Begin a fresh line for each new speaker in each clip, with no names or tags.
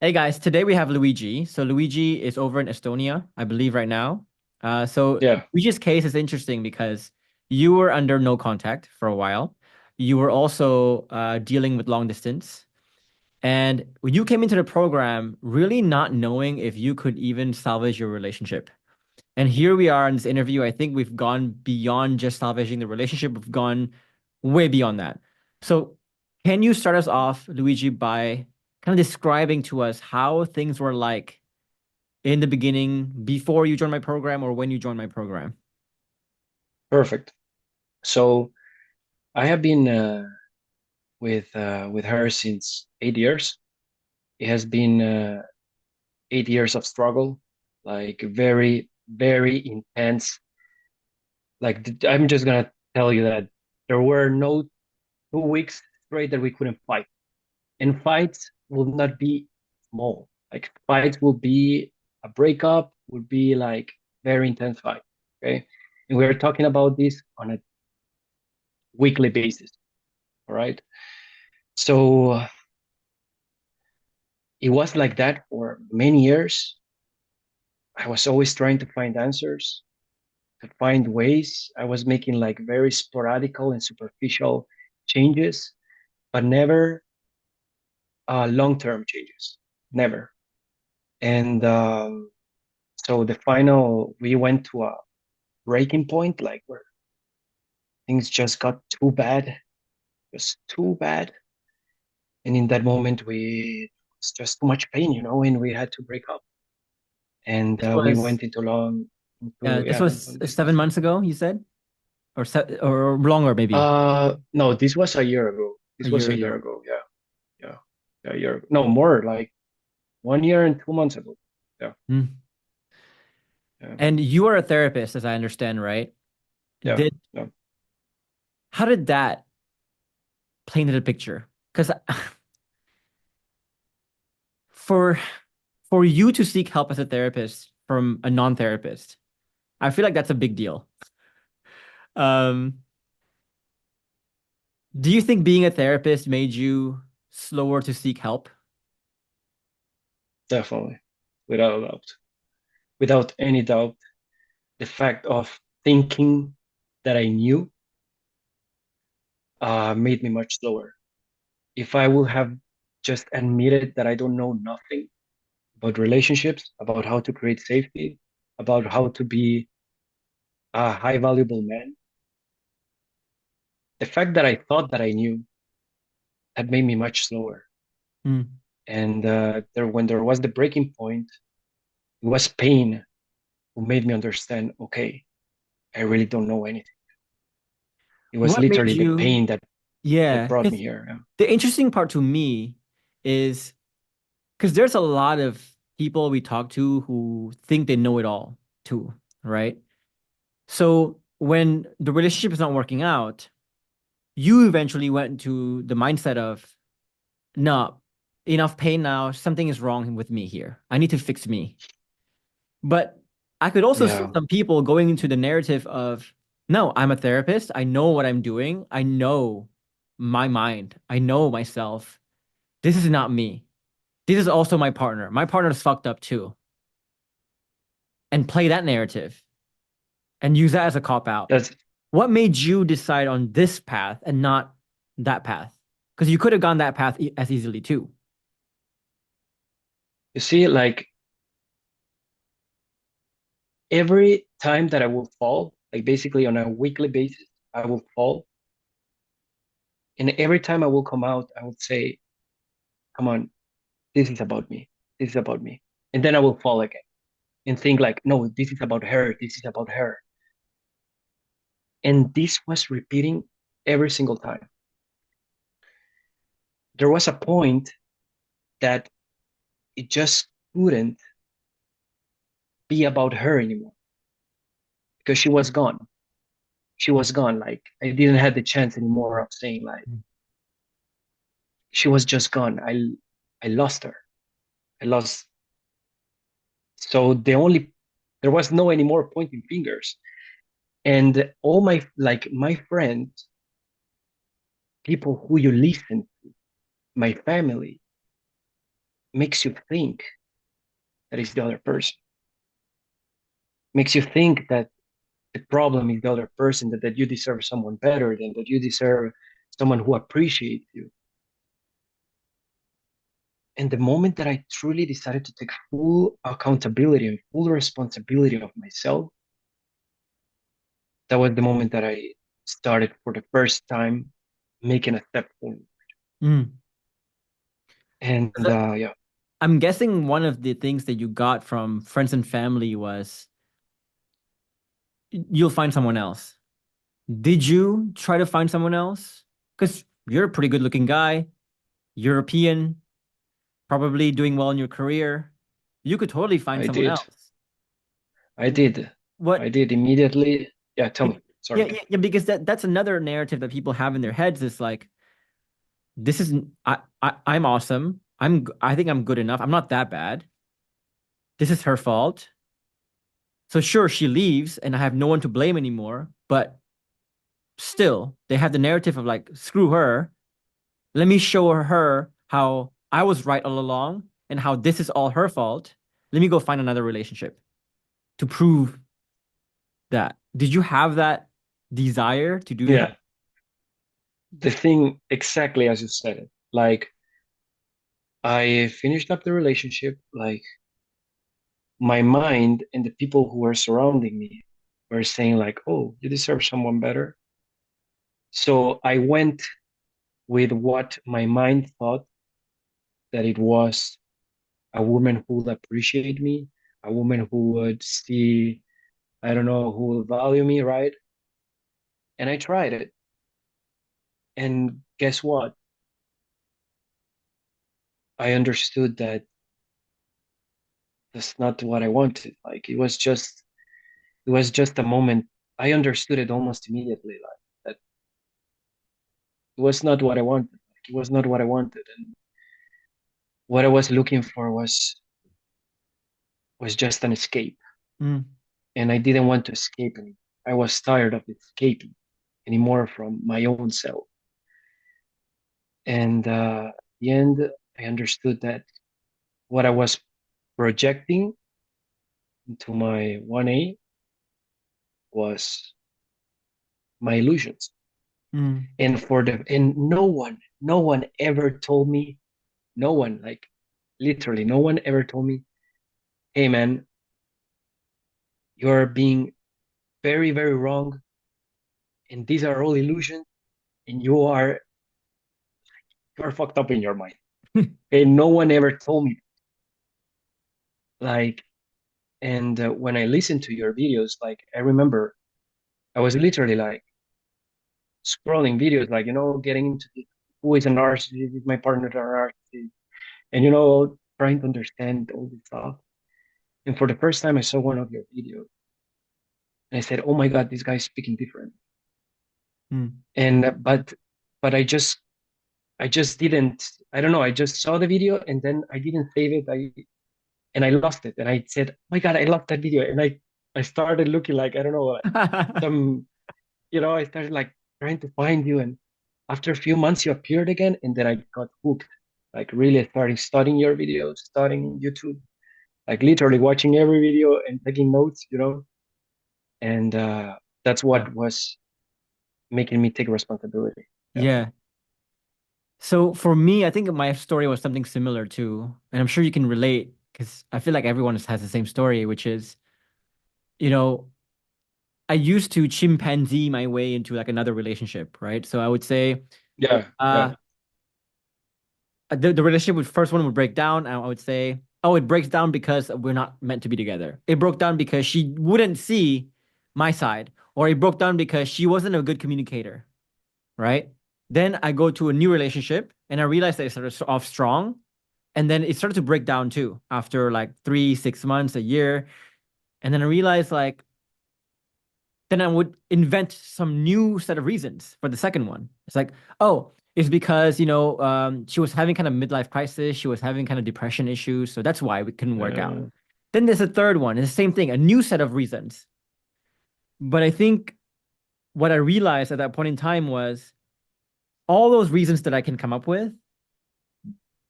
Hey guys, today we have Luigi. So Luigi is over in Estonia, I believe, right now. So
Yeah,
Luigi's case is interesting because you were under no contact for a while. You were also dealing with long distance, and you came into the program really not knowing if you could even salvage your relationship. And here we are in this interview. I think we've gone beyond just salvaging the relationship. We've gone way beyond that. So, can you start us off, Luigi, by kind of describing to us how things were like in the beginning, before you joined my program or when you joined my program?
perfect. So I have been with her since 8 years. It has been 8 years of struggle, like very, very intense. I'm just gonna tell you that there were no 2 weeks straight that we couldn't fight, and fights will not be small. Like fights will be a breakup, would be like very intense fight. Okay, and we're talking about this on a weekly basis. All right. So it was like that for many years. I was always trying to find answers, to find ways. I was making like very sporadical and superficial changes, but never long-term changes. Never. And so we went to a breaking point, like where things just got too bad, just too bad. And in that moment, it's just too much pain, and we had to break up. And
This
we
was
went into
this
yeah,
was
long
seven
distance.
months ago, you said, or longer, maybe
No, this was a year ago.
a
This was
year
a year
ago.
ago. Yeah, yeah, yeah, a year ago. No, more like 1 year and 2 months ago. Yeah,
Hmm.
yeah,
And you are a therapist, as I understand, right?
yeah,
Did
yeah.
How did that play into the picture? Because for for you to seek help as a therapist from a non-therapist, I feel like that's a big deal. Um, do you think being a therapist made you slower to seek help?
Definitely, without a doubt, without any doubt, the fact of thinking that I knew made me much slower. If I would have just admitted that I don't know nothing about relationships, about how to create safety, about how to be a high valuable man, the fact that I thought that I knew had made me much slower.
Hmm.
And when there was the breaking point, it was pain who made me understand, okay, I really don't know anything. It was
What made
literally the
you,
pain that
yeah,
brought me
because
here. Yeah.
the interesting part to me is because there's a lot of people we talk to who think they know it all too, right? So when the relationship is not working out, you eventually went into the mindset of, no, enough pain now. Something is wrong with me here. I need to fix me. But I could also see
Yeah.
some people going into the narrative of, no, I'm a therapist. I know what I'm doing. I know my mind. I know myself. This is not me. This is also my partner. My partner's fucked up too. And play that narrative and use that as a cop out.
That's,
What made you decide on this path and not that path? Because you could have gone that path as easily too.
you see, like every time that I will fall, like basically on a weekly basis, I will fall. And every time I will come out, I would say, come on, this is about me. This is about me. And then I will fall again and think like, no, this is about her. This is about her. And this was repeating every single time. There was a point that it just couldn't be about her anymore because she was gone. She was gone. Like I didn't have the chance anymore of saying like she was just gone. I lost her. I lost. So there was no any more pointing fingers. And all my friends, people who you listen, my family, makes you think that it's the other person, makes you think that the problem is the other person, that you deserve someone better, than that you deserve someone who appreciates you. And the moment that I truly decided to take full accountability and full responsibility of myself, that was the moment that I started for the first time making a step forward.
Mm.
And
So
yeah,
I'm guessing one of the things that you got from friends and family was you'll find someone else. Did you try to find someone else? Because you're a pretty good looking guy, European, probably doing well in your career. You could totally find
I
someone
did.
else.
I did. I
What?
did immediately. Yeah, tell me.
Yeah,
Sorry.
yeah, yeah, because that's another narrative that people have in their heads is like, this isn't I'm awesome. I think I'm good enough. I'm not that bad. This is her fault. So sure, she leaves and I have no one to blame anymore, but still, they have the narrative of like, screw her. Let me show her how I was right all along and how this is all her fault. Let me go find another relationship to prove that. Did you have that desire to do that?
Yeah, the thing exactly as you said it. Like, I finished up the relationship, like, my mind and the people who were surrounding me were saying, like, oh, you deserve someone better. So I went with what my mind thought that it was a woman who would appreciate me, a woman who would see, I don't know, who will value me, right? And I tried it. And guess what? I understood that that's not what I wanted. Like it was just a moment. I understood it almost immediately, like that it was not what I wanted. Like, it was not what I wanted. And what I was looking for was just an escape.
Mm,
And I didn't want to escape anymore. I was tired of escaping anymore from my own self. And at the end, I understood that what I was projecting into my 1A was my illusions.
mm,
And no one ever told me, no one, like literally, no one ever told me, hey man, you're being very, very wrong, and these are all illusions, and you're fucked up in your mind. And no one ever told me, like, and when I listened to your videos, like I remember I was literally like scrolling videos, like, getting into who is a narcissist, is my partner a narcissist, and trying to understand all this stuff. And for the first time, I saw one of your videos, and I said, "Oh my God, this guy's speaking different."
mm.
And but I just didn't. I don't know. I just saw the video, and then I didn't save it. I lost it, and I said, "Oh my God, I lost that video." And I started looking like, I don't know, like some, I started like trying to find you, and after a few months, you appeared again, and then I got hooked. Like really starting studying your videos, studying YouTube, like literally watching every video and taking notes. And that's
Yeah.
what was making me take responsibility. Yeah,
Yeah. So for me, I think my story was something similar too. And I'm sure you can relate because I feel like everyone has the same story, which is, you know, I used to chimpanzee my way into like another relationship, right? So I would say,
yeah, yeah.
uh, the relationship with first one would break down, and I would say, oh, it breaks down because we're not meant to be together. It broke down because she wouldn't see my side, or it broke down because she wasn't a good communicator, right? Then I go to a new relationship and I realized that it started off strong. And then it started to break down too after like 3, 6 months, a year. And then I realized like, then I would invent some new set of reasons for the second one. It's like, oh, it's because, she was having kind of midlife crisis. She was having kind of depression issues. So that's why we couldn't work out.
Uh,
Then there's a third one. It's the same thing, a new set of reasons. But I think what I realized at that point in time was all those reasons that I can come up with,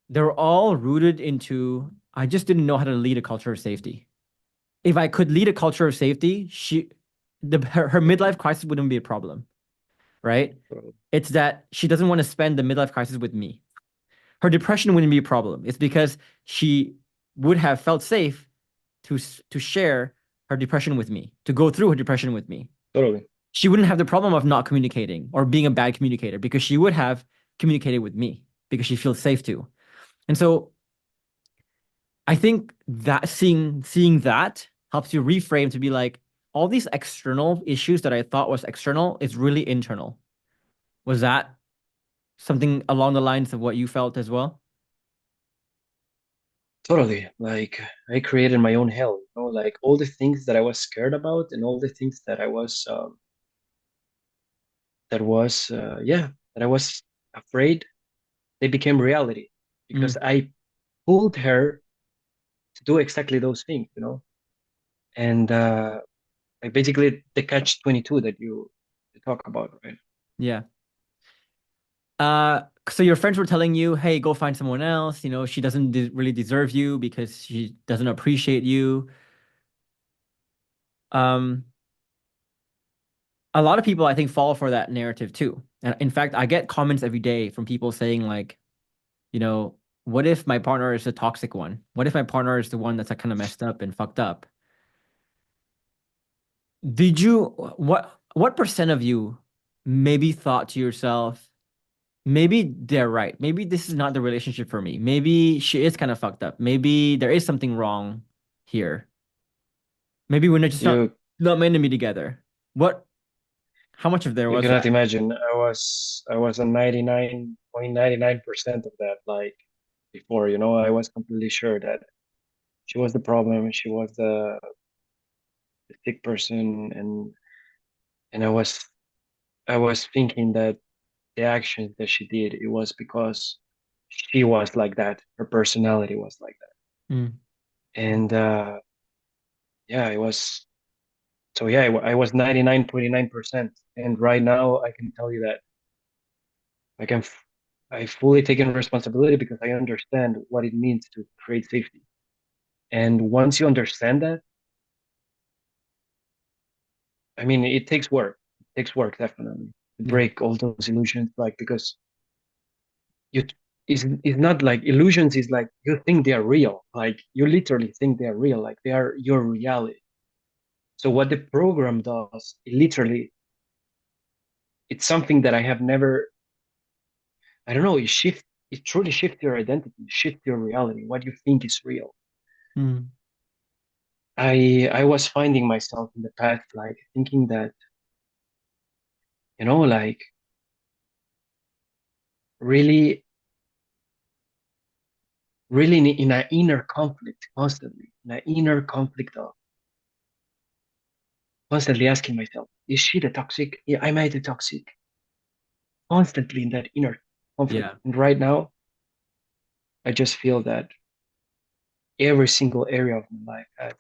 they're all rooted into I just didn't know how to lead a culture of safety. If I could lead a culture of safety, her midlife crisis wouldn't be a problem, right?
Totally.
It's that she doesn't want to spend the midlife crisis with me. Her depression wouldn't be a problem. It's because she would have felt safe to share her depression with me, to go through her depression with me.
Totally.
She wouldn't have the problem of not communicating or being a bad communicator because she would have communicated with me because she feels safe to. And so I think that seeing that helps you reframe to be like all these external issues that I thought was external is really internal. Was that something along the lines of what you felt as well?
Totally. Like I created my own hell, you know, like all the things that I was scared about and all the things that that I was afraid, they became reality because
Mm,
I pulled her to do exactly those things, you know. And like basically the catch 22 that you talk about, right?
yeah. So your friends were telling you, "Hey, go find someone else. You know, she doesn't really deserve you because she doesn't appreciate you." Um, a lot of people, I think, fall for that narrative too. And in fact, I get comments every day from people saying like, you know, what if my partner is the toxic one? What if my partner is the one that's like kind of messed up and fucked up? Did you what percent of you maybe thought to yourself, maybe they're right. Maybe this is not the relationship for me. Maybe she is kind of fucked up. Maybe there is something wrong here. Maybe we're just not
You
not meant to be together. What how much of there
you
was
cannot
that?
imagine. I was a 99.99% of that like before, you know, I was completely sure that she was the problem, she was the sick person, and I was thinking that the actions that she did, it was because she was like that. Her personality was like that.
Mm,
And yeah, it was so yeah, I was 99.9%. And right now I can tell you that I can I fully taken responsibility because I understand what it means to create safety. And once you understand that, I mean, it takes work. It takes work definitely to
yeah.
break all those illusions, like because you it's not like illusions is like you think they are real, like you literally think they are real, like they are your reality. So what the program does, it literally, it's something that I have never, I don't know, it truly shifts your identity, shift your reality, what you think is real.
Mm,
I was finding myself in the past like thinking that, you know, like really really in an inner conflict constantly, in an inner conflict of constantly asking myself, is she the toxic? Yeah, am I the toxic? Constantly in that inner conflict.
yeah.
And right now, I just feel that every single area of my life has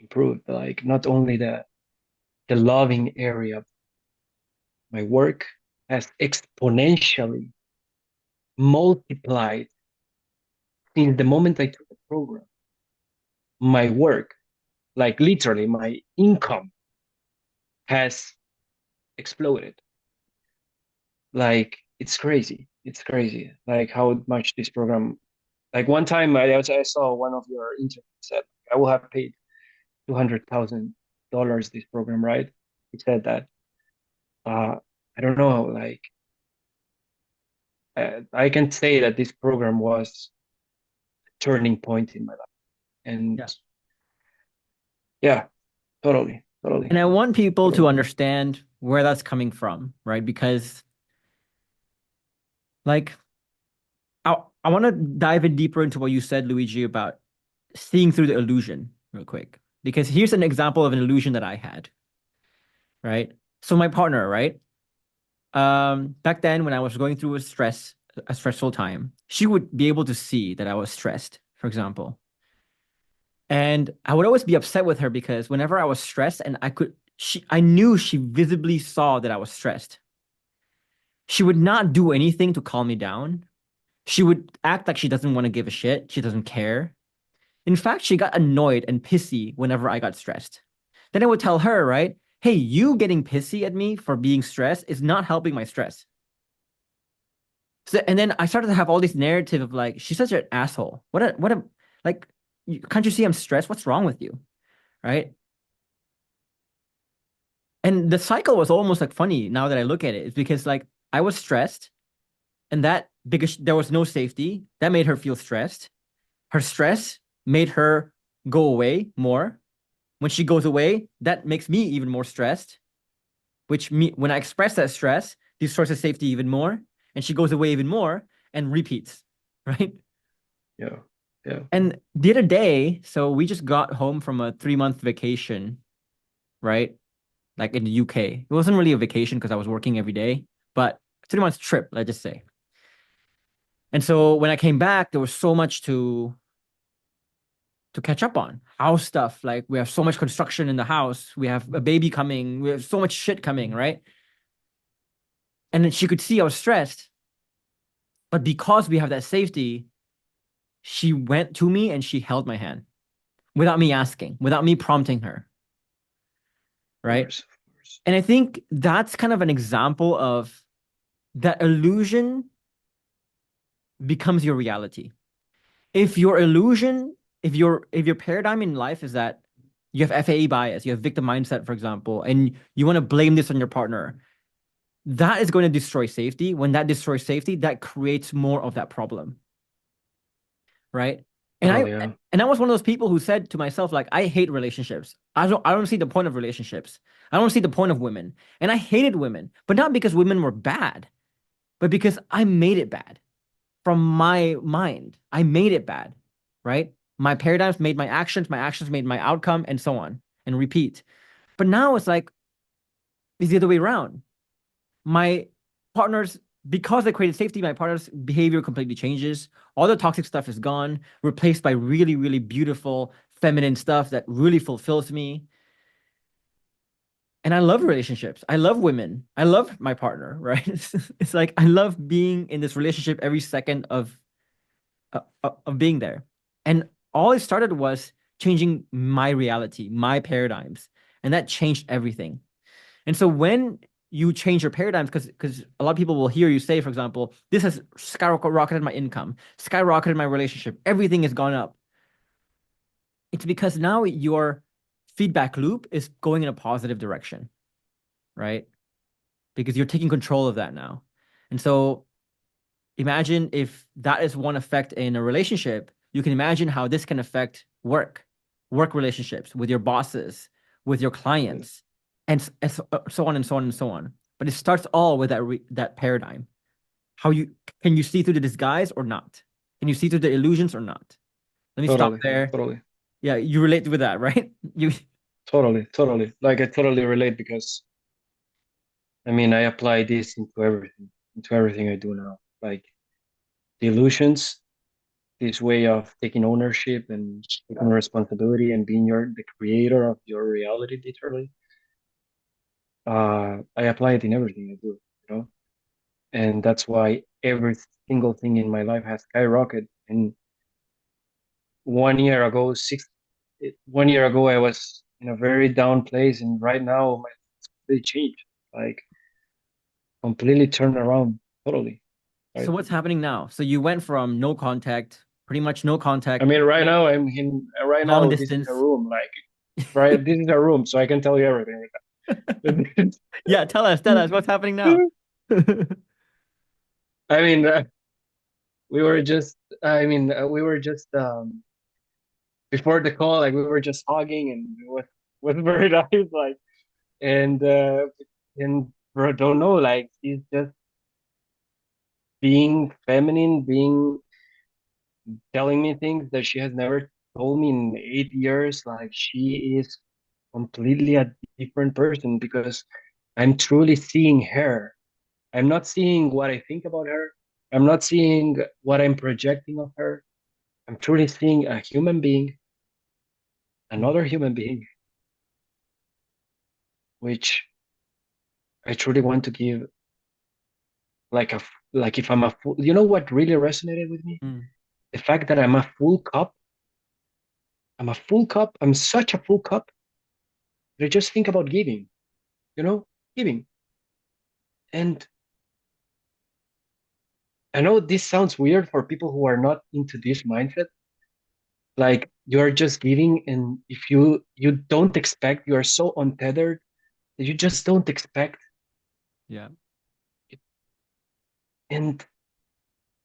improved. Like not only the loving area of my work has exponentially multiplied since the moment I took the program. My work, like literally my income has exploded. Like it's crazy. It's crazy. Like how much this program. Like one time I saw one of your interviews said I will have paid $200,000 this program, right? He said that. Uh, I don't know. Like I can say that this program was a turning point in my life, and
Yeah.
yeah, totally, totally,
And I want people to
totally.
understand where that's coming from, right? Because like I want to dive in deeper into what you said, Luigi, about seeing through the illusion real quick. Because here's an example of an illusion that I had, right? So my partner, right? Back then when I was going through a stressful time, she would be able to see that I was stressed, for example. And I would always be upset with her because whenever I was stressed and I knew she visibly saw that I was stressed. She would not do anything to calm me down. She would act like she doesn't want to give a shit. She doesn't care. In fact, she got annoyed and pissy whenever I got stressed. Then I would tell her, right? Hey, you getting pissy at me for being stressed is not helping my stress. So, and then I started to have all this narrative of like, she's such an asshole. Like, can't you see I'm stressed? What's wrong with you? Right? And the cycle was almost like funny now that I look at it. It's because like I was stressed and that because there was no safety, that made her feel stressed. Her stress made her go away more. When she goes away, that makes me even more stressed, which me when I express that stress, destroys her safety even more, and she goes away even more and repeats, right?
Yeah. Yeah.
And the other day, so we just got home from a 3 month vacation, right? Like in the UK. It wasn't really a vacation because I was working every day, but 3 months trip, let's just say. And so when I came back, there was so much to catch up on. House stuff, like we have so much construction in the house, we have a baby coming, we have so much shit coming, right? And then she could see I was stressed, but because we have that safety, she went to me and she held my hand without me asking, without me prompting her,
Of
right?
course. Of course.
And I think that's kind of an example of that illusion becomes your reality. If your illusion, if your paradigm in life is that you have FAE bias, you have victim mindset, for example, and you want to blame this on your partner, that is going to destroy safety. When that destroys safety, that creates more of that problem, right? And I
Totally. Yeah.
and I was one of those people who said to myself, like, I hate relationships. I don't see the point of relationships. I don't see the point of women. And I hated women, but not because women were bad, but because I made it bad from my mind. I made it bad, right? My paradigms made my actions made my outcome, and so on, and repeat. But now it's like it's the other way around. My partners, because I created safety, my partner's behavior completely changes. All the toxic stuff is gone, replaced by really, really beautiful, feminine stuff that really fulfills me. And I love relationships. I love women. I love my partner, right? It's like I love being in this relationship every second of being there. And all it started was changing my reality, my paradigms, and that changed everything. And so when you change your paradigms, because a lot of people will hear you say, for example, this has skyrocketed my income, skyrocketed my relationship, everything has gone up. It's because now your feedback loop is going in a positive direction, right? Because you're taking control of that now. And so imagine if that is one effect in a relationship, you can imagine how this can affect work relationships with your bosses, with your
Yeah.
clients, and so on and so on and so on. But it starts all with that paradigm. How you can you see through the disguise or not? Can you see through the illusions or not? Let me stop
Totally.
there.
Totally.
Yeah, you relate with that, right? You
Totally. Totally. Like I totally relate because I mean I apply this into everything I do now. Like the illusions, this way of taking ownership and taking responsibility and being the creator of your reality, literally. I apply it in everything I do, you know, and that's why every single thing in my life has skyrocketed. And 1 year ago, 1 year ago, I was in a very down place, and right now, my they changed, like completely turned around, totally,
so
right?
what's happening now? So you went from no contact, pretty much no
I
contact,
mean, right
like
now, I'm in. Right
long
now, this is a
distance.
room, like, right. This is a room, so I can tell you everything.
Yeah, tell us what's happening now.
I mean, we were just. I mean, we were just before the call, like we were just hugging, and it was very nice, like, and bro, don't know, like, she's just being feminine, being telling me things that she has never told me in 8 years. Like, she is completely a different person because I'm truly seeing her. I'm not seeing what I think about her. I'm not seeing what I'm projecting of her. I'm truly seeing a human being, another human being, which I truly want to give like if I'm a full, you know what really resonated with me?
Mm.
The fact that I'm a full cup. I'm a full cup. I'm such a full cup that I just think about giving, you know, giving. And I know this sounds weird for people who are not into this mindset. Like you are just giving, and if you don't expect, you are so untethered that you just don't expect.
Yeah.
And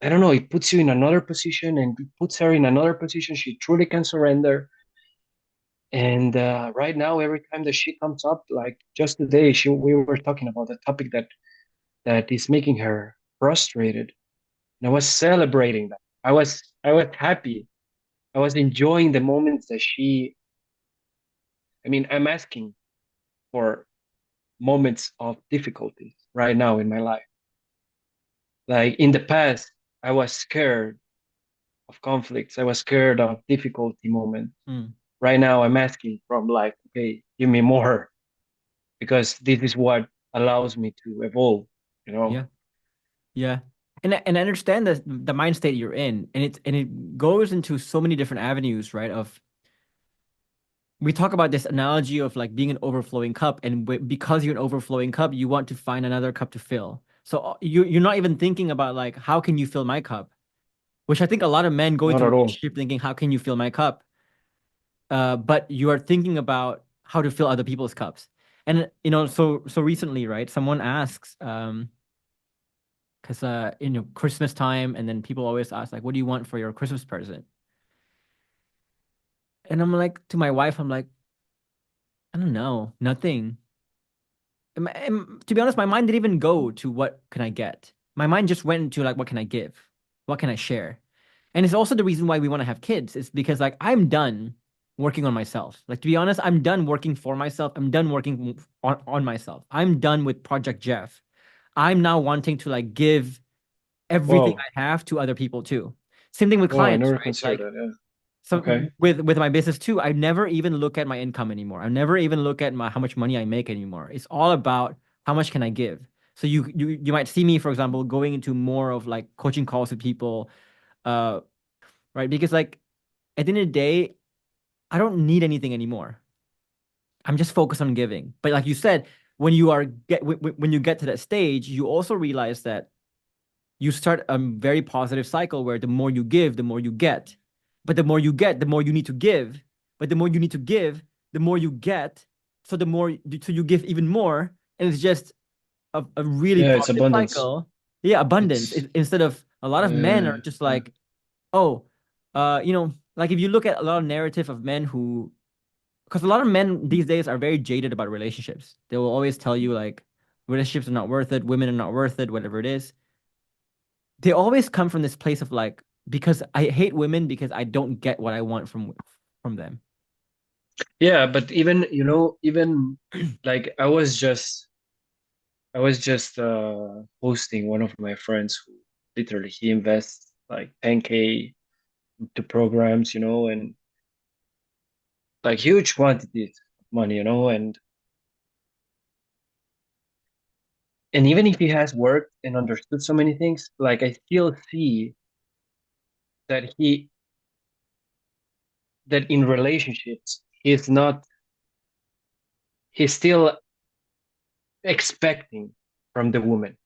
I don't know, it puts you in another position and it puts her in another position. She truly can surrender. And right now, every time that she comes up, like just today, we were talking about a topic that is making her frustrated. And I was celebrating that. I was happy. I was enjoying the moments that I mean, I'm asking for moments of difficulties right now in my life. Like in the past, I was scared of conflicts. I was scared of difficulty moments.
Mm.
Right now, I'm asking from like, okay, give me more because this is what allows me to evolve, you know?
Yeah. Yeah. And I understand the mind state you're in, and it goes into so many different avenues, right? Of we talk about this analogy of like being an overflowing cup, and because you're an overflowing cup, you want to find another cup to fill. So you're not even thinking about like how can you fill my cup, which I think a lot of men go
Not
into a
at all.
relationship thinking how can you fill my cup, but you are thinking about how to fill other people's cups. And so recently, right? Someone asks, because Christmas time, and then people always ask like, what do you want for your Christmas present? And I'm like to my wife, I'm like, I don't know, nothing. To be honest, my mind didn't even go to what can I get. My mind just went into like, what can I give? What can I share? And it's also the reason why we want to have kids. It's because like I'm done working on myself. Like to be honest, I'm done working for myself. I'm done working on myself. I'm done with Project Jeff. I'm now wanting to like give everything
Wow.
I have to other people too. Same thing with
Wow, I
clients,
never
right?
considered
Like
that. Yeah.
so
Okay.
with my business too, I never even look at my income anymore. I never even look at my how much money I make anymore. It's all about how much can I give. So you might see me, for example, going into more of like coaching calls with people, uh, right? Because like at the end of the day, I don't need anything anymore. I'm just focused on giving. But like you said, when you get to that stage, you also realize that you start a very positive cycle where the more you give, the more you get. But the more you get, the more you need to give. But the more you need to give, the more you get. So you give even more. And it's just a really
Yeah, it's
positive
abundance.
cycle. Yeah, abundance.
It's
Instead of a lot of men
yeah,
are just
yeah.
like, oh, like if you look at a lot of narrative of men who, because a lot of men these days are very jaded about relationships. They will always tell you like relationships are not worth it, women are not worth it, whatever it is. They always come from this place of like, because I hate women because I don't get what I want from them.
Yeah, but even even like I was just hosting one of my friends who literally he invests like 10K to programs, and like huge quantities of money, and even if he has worked and understood so many things, like I still see that that in relationships he's still expecting from the woman.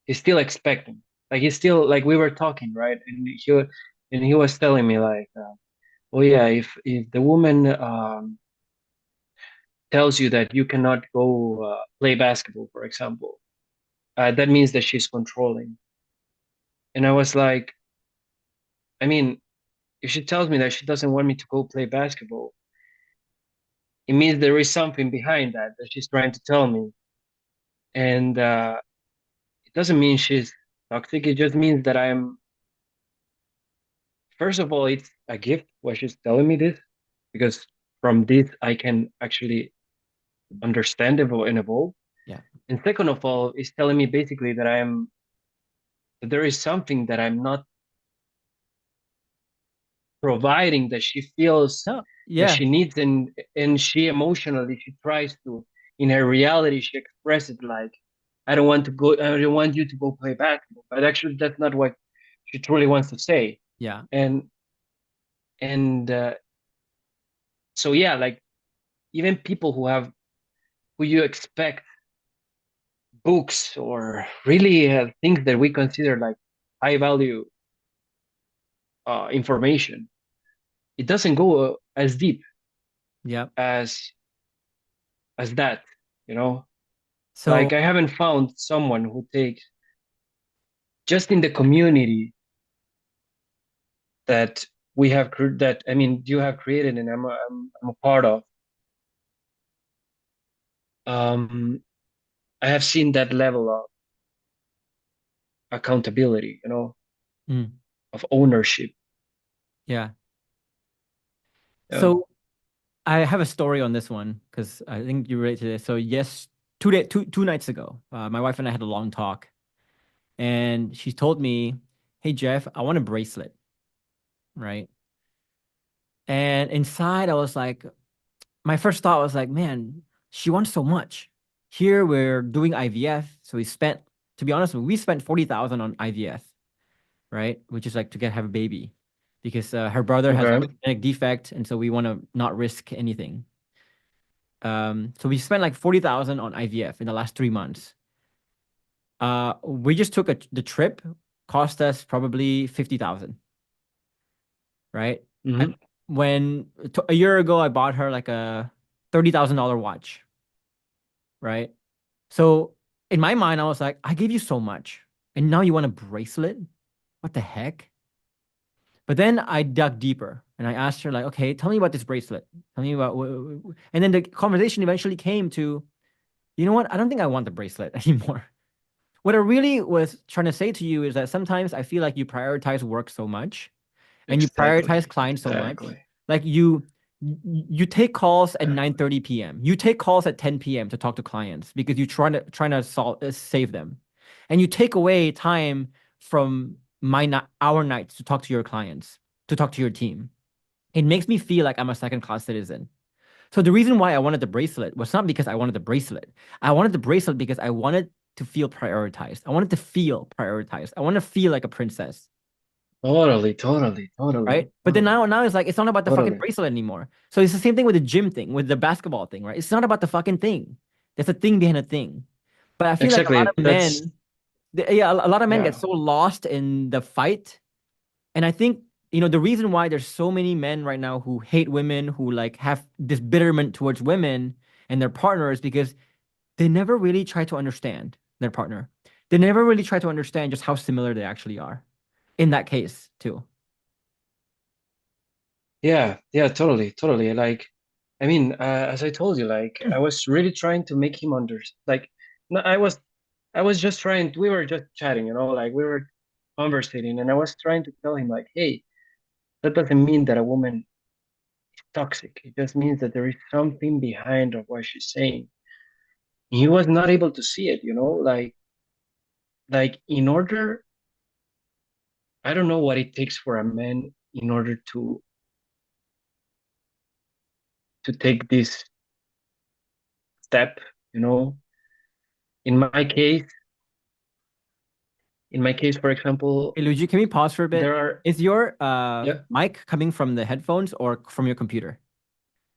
He's still expecting. Like he's still like we were talking, right? And he was telling me like, oh yeah, if the woman tells you that you cannot go play basketball, for example, that means that she's controlling. And I was like, I mean, if she tells me that she doesn't want me to go play basketball, it means there is something behind that she's trying to tell me. And it doesn't mean she's toxic. It just means that first of all, it's a gift why she's telling me this, because from this I can actually understand and evolve.
Yeah.
And second of all, it's telling me basically that there is something that I'm not providing that she feels
No,
that
yeah.
she needs, and she emotionally she tries to, in her reality she expresses like I don't want to go. I don't want you to go play basketball. But actually, that's not what she truly wants to say.
Yeah.
And and so yeah, like even people who you expect books or really things that we consider like high value information, it doesn't go as deep
Yeah.
as that, you know.
So
Like I haven't found someone who takes just in the community that that I mean you have created and I'm a part of. Um, I have seen that level of accountability, you know,
mm,
of ownership.
yeah.
Yeah.
So I have a story on this one because I think you relate to this. So yes, two nights ago, my wife and I had a long talk, and she told me, "Hey Jeff, I want a bracelet." Right? And inside, I was like, my first thought was like, man, she wants so much. Here we're doing IVF, so to be honest, we spent 40,000 on IVF, right? Which is like to have a baby, because her brother has like
Okay.
a genetic defect, and so we want to not risk anything. So we spent like 40,000 on IVF in the last 3 months. We just took the trip, cost us probably 50,000, right? I,
Hmm.
a year ago, I bought her like a $30,000 watch, right? So in my mind, I was like, I gave you so much, and now you want a bracelet? What the heck? But then I dug deeper and I asked her, like, okay, tell me about this bracelet. Tell me about, and then the conversation eventually came to, you know what? I don't think I want the bracelet anymore. What I really was trying to say to you is that sometimes I feel like you prioritize work so much and you prioritize
Exactly.
clients so much.
Exactly.
Like you take calls at 9:30 p.m. You take calls at 10 p.m. to talk to clients because you're trying to save them. And you take away time from our nights to talk to your clients, to talk to your team. It makes me feel like I'm a second class citizen. So the reason why I wanted the bracelet was not because I wanted the bracelet. I wanted the bracelet because I wanted to feel prioritized. I wanted to feel prioritized. I want to feel like a princess,
Totally. Totally. Totally.
right? But then
Totally.
now it's like it's not about the fucking
Totally.
bracelet anymore. So it's the same thing with the gym thing, with the basketball thing, right? It's not about the fucking thing. There's a thing behind a thing. But I feel like a lot
Exactly.
of
That's
men, yeah, a lot of men get
yeah.
so lost in the fight. And I think, the reason why there's so many men right now who hate women, who like have this bitterment towards women and their partners because they never really try to understand their partner. They never really try to understand just how similar they actually are in that case, too.
Yeah. Yeah. Totally. Totally. Like, I mean, as I told you, like I was really trying to make him understand. Like, no, I was just trying. We were just chatting, you know, like we were conversating, and I was trying to tell him, like, hey, that doesn't mean that a woman is toxic. It just means that there is something behind of what she's saying. He was not able to see it, you know, like in order, I don't know what it takes for a man in order to take this step, you know. In my case, for example,
Hey, Luigi, can we pause for a bit?
there are,
Is your
yeah,
mic coming from the headphones or from your computer?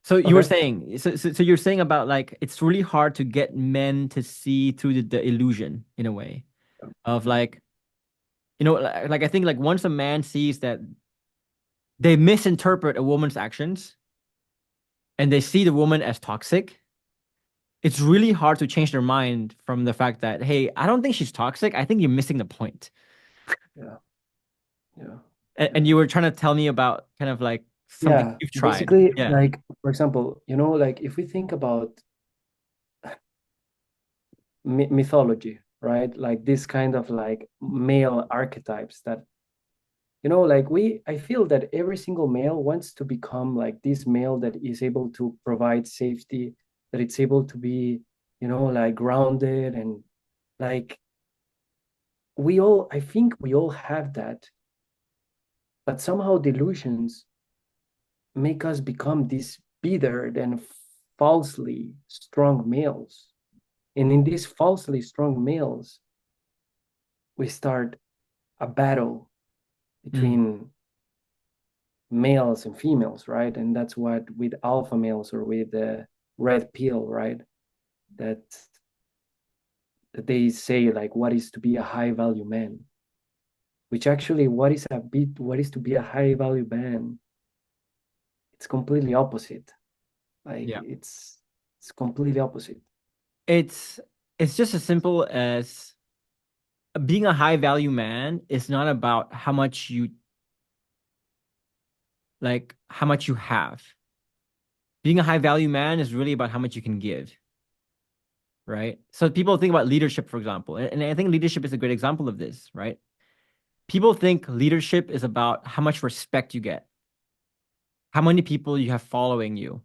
So you were
okay.
saying, so you're saying about like it's really hard to get men to see through the illusion in a way of like, like I think like once a man sees that they misinterpret a woman's actions and they see the woman as toxic, it's really hard to change their mind from the fact that, hey, I don't think she's toxic. I think you're missing the point.
Yeah, yeah,
And
yeah.
you were trying to tell me about kind of like something
Yeah,
you've tried.
basically,
Yeah.
like for example, you know, like if we think about mythology, right? Like this kind of like male archetypes that, you know, like I feel that every single male wants to become like this male that is able to provide safety, that it's able to be, you know, like grounded and like I think we all have that, but somehow delusions make us become these bitter and falsely strong males. And in these falsely strong males, we start a battle
Mm,
between males and females, right? And that's what with alpha males or with the red pill, right? That that they say like what is to be a high value man, which actually what is to be a high value man, it's completely opposite. Like
yeah.
it's completely opposite.
It's it's just as simple as being a high value man is not about how much you how much you have. Being a high value man is really about how much you can give, right? So people think about leadership, for example, and I think leadership is a great example of this, right? People think leadership is about how much respect you get, how many people you have following you,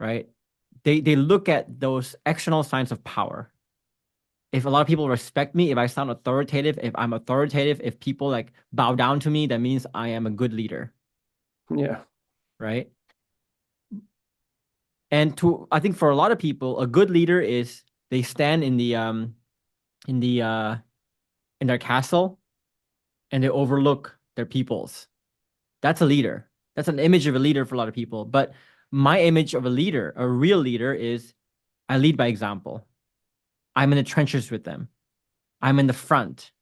right? They look at those external signs of power. If a lot of people respect me, if I sound authoritative, if I'm authoritative, if people like bow down to me, that means I am a good leader,
Yeah,
right? And to I think for a lot of people, a good leader is they stand in the in their castle and they overlook their peoples. That's a leader. That's an image of a leader for a lot of people. But my image of a leader, a real leader, is I lead by example. I'm in the trenches with them. I'm in the front.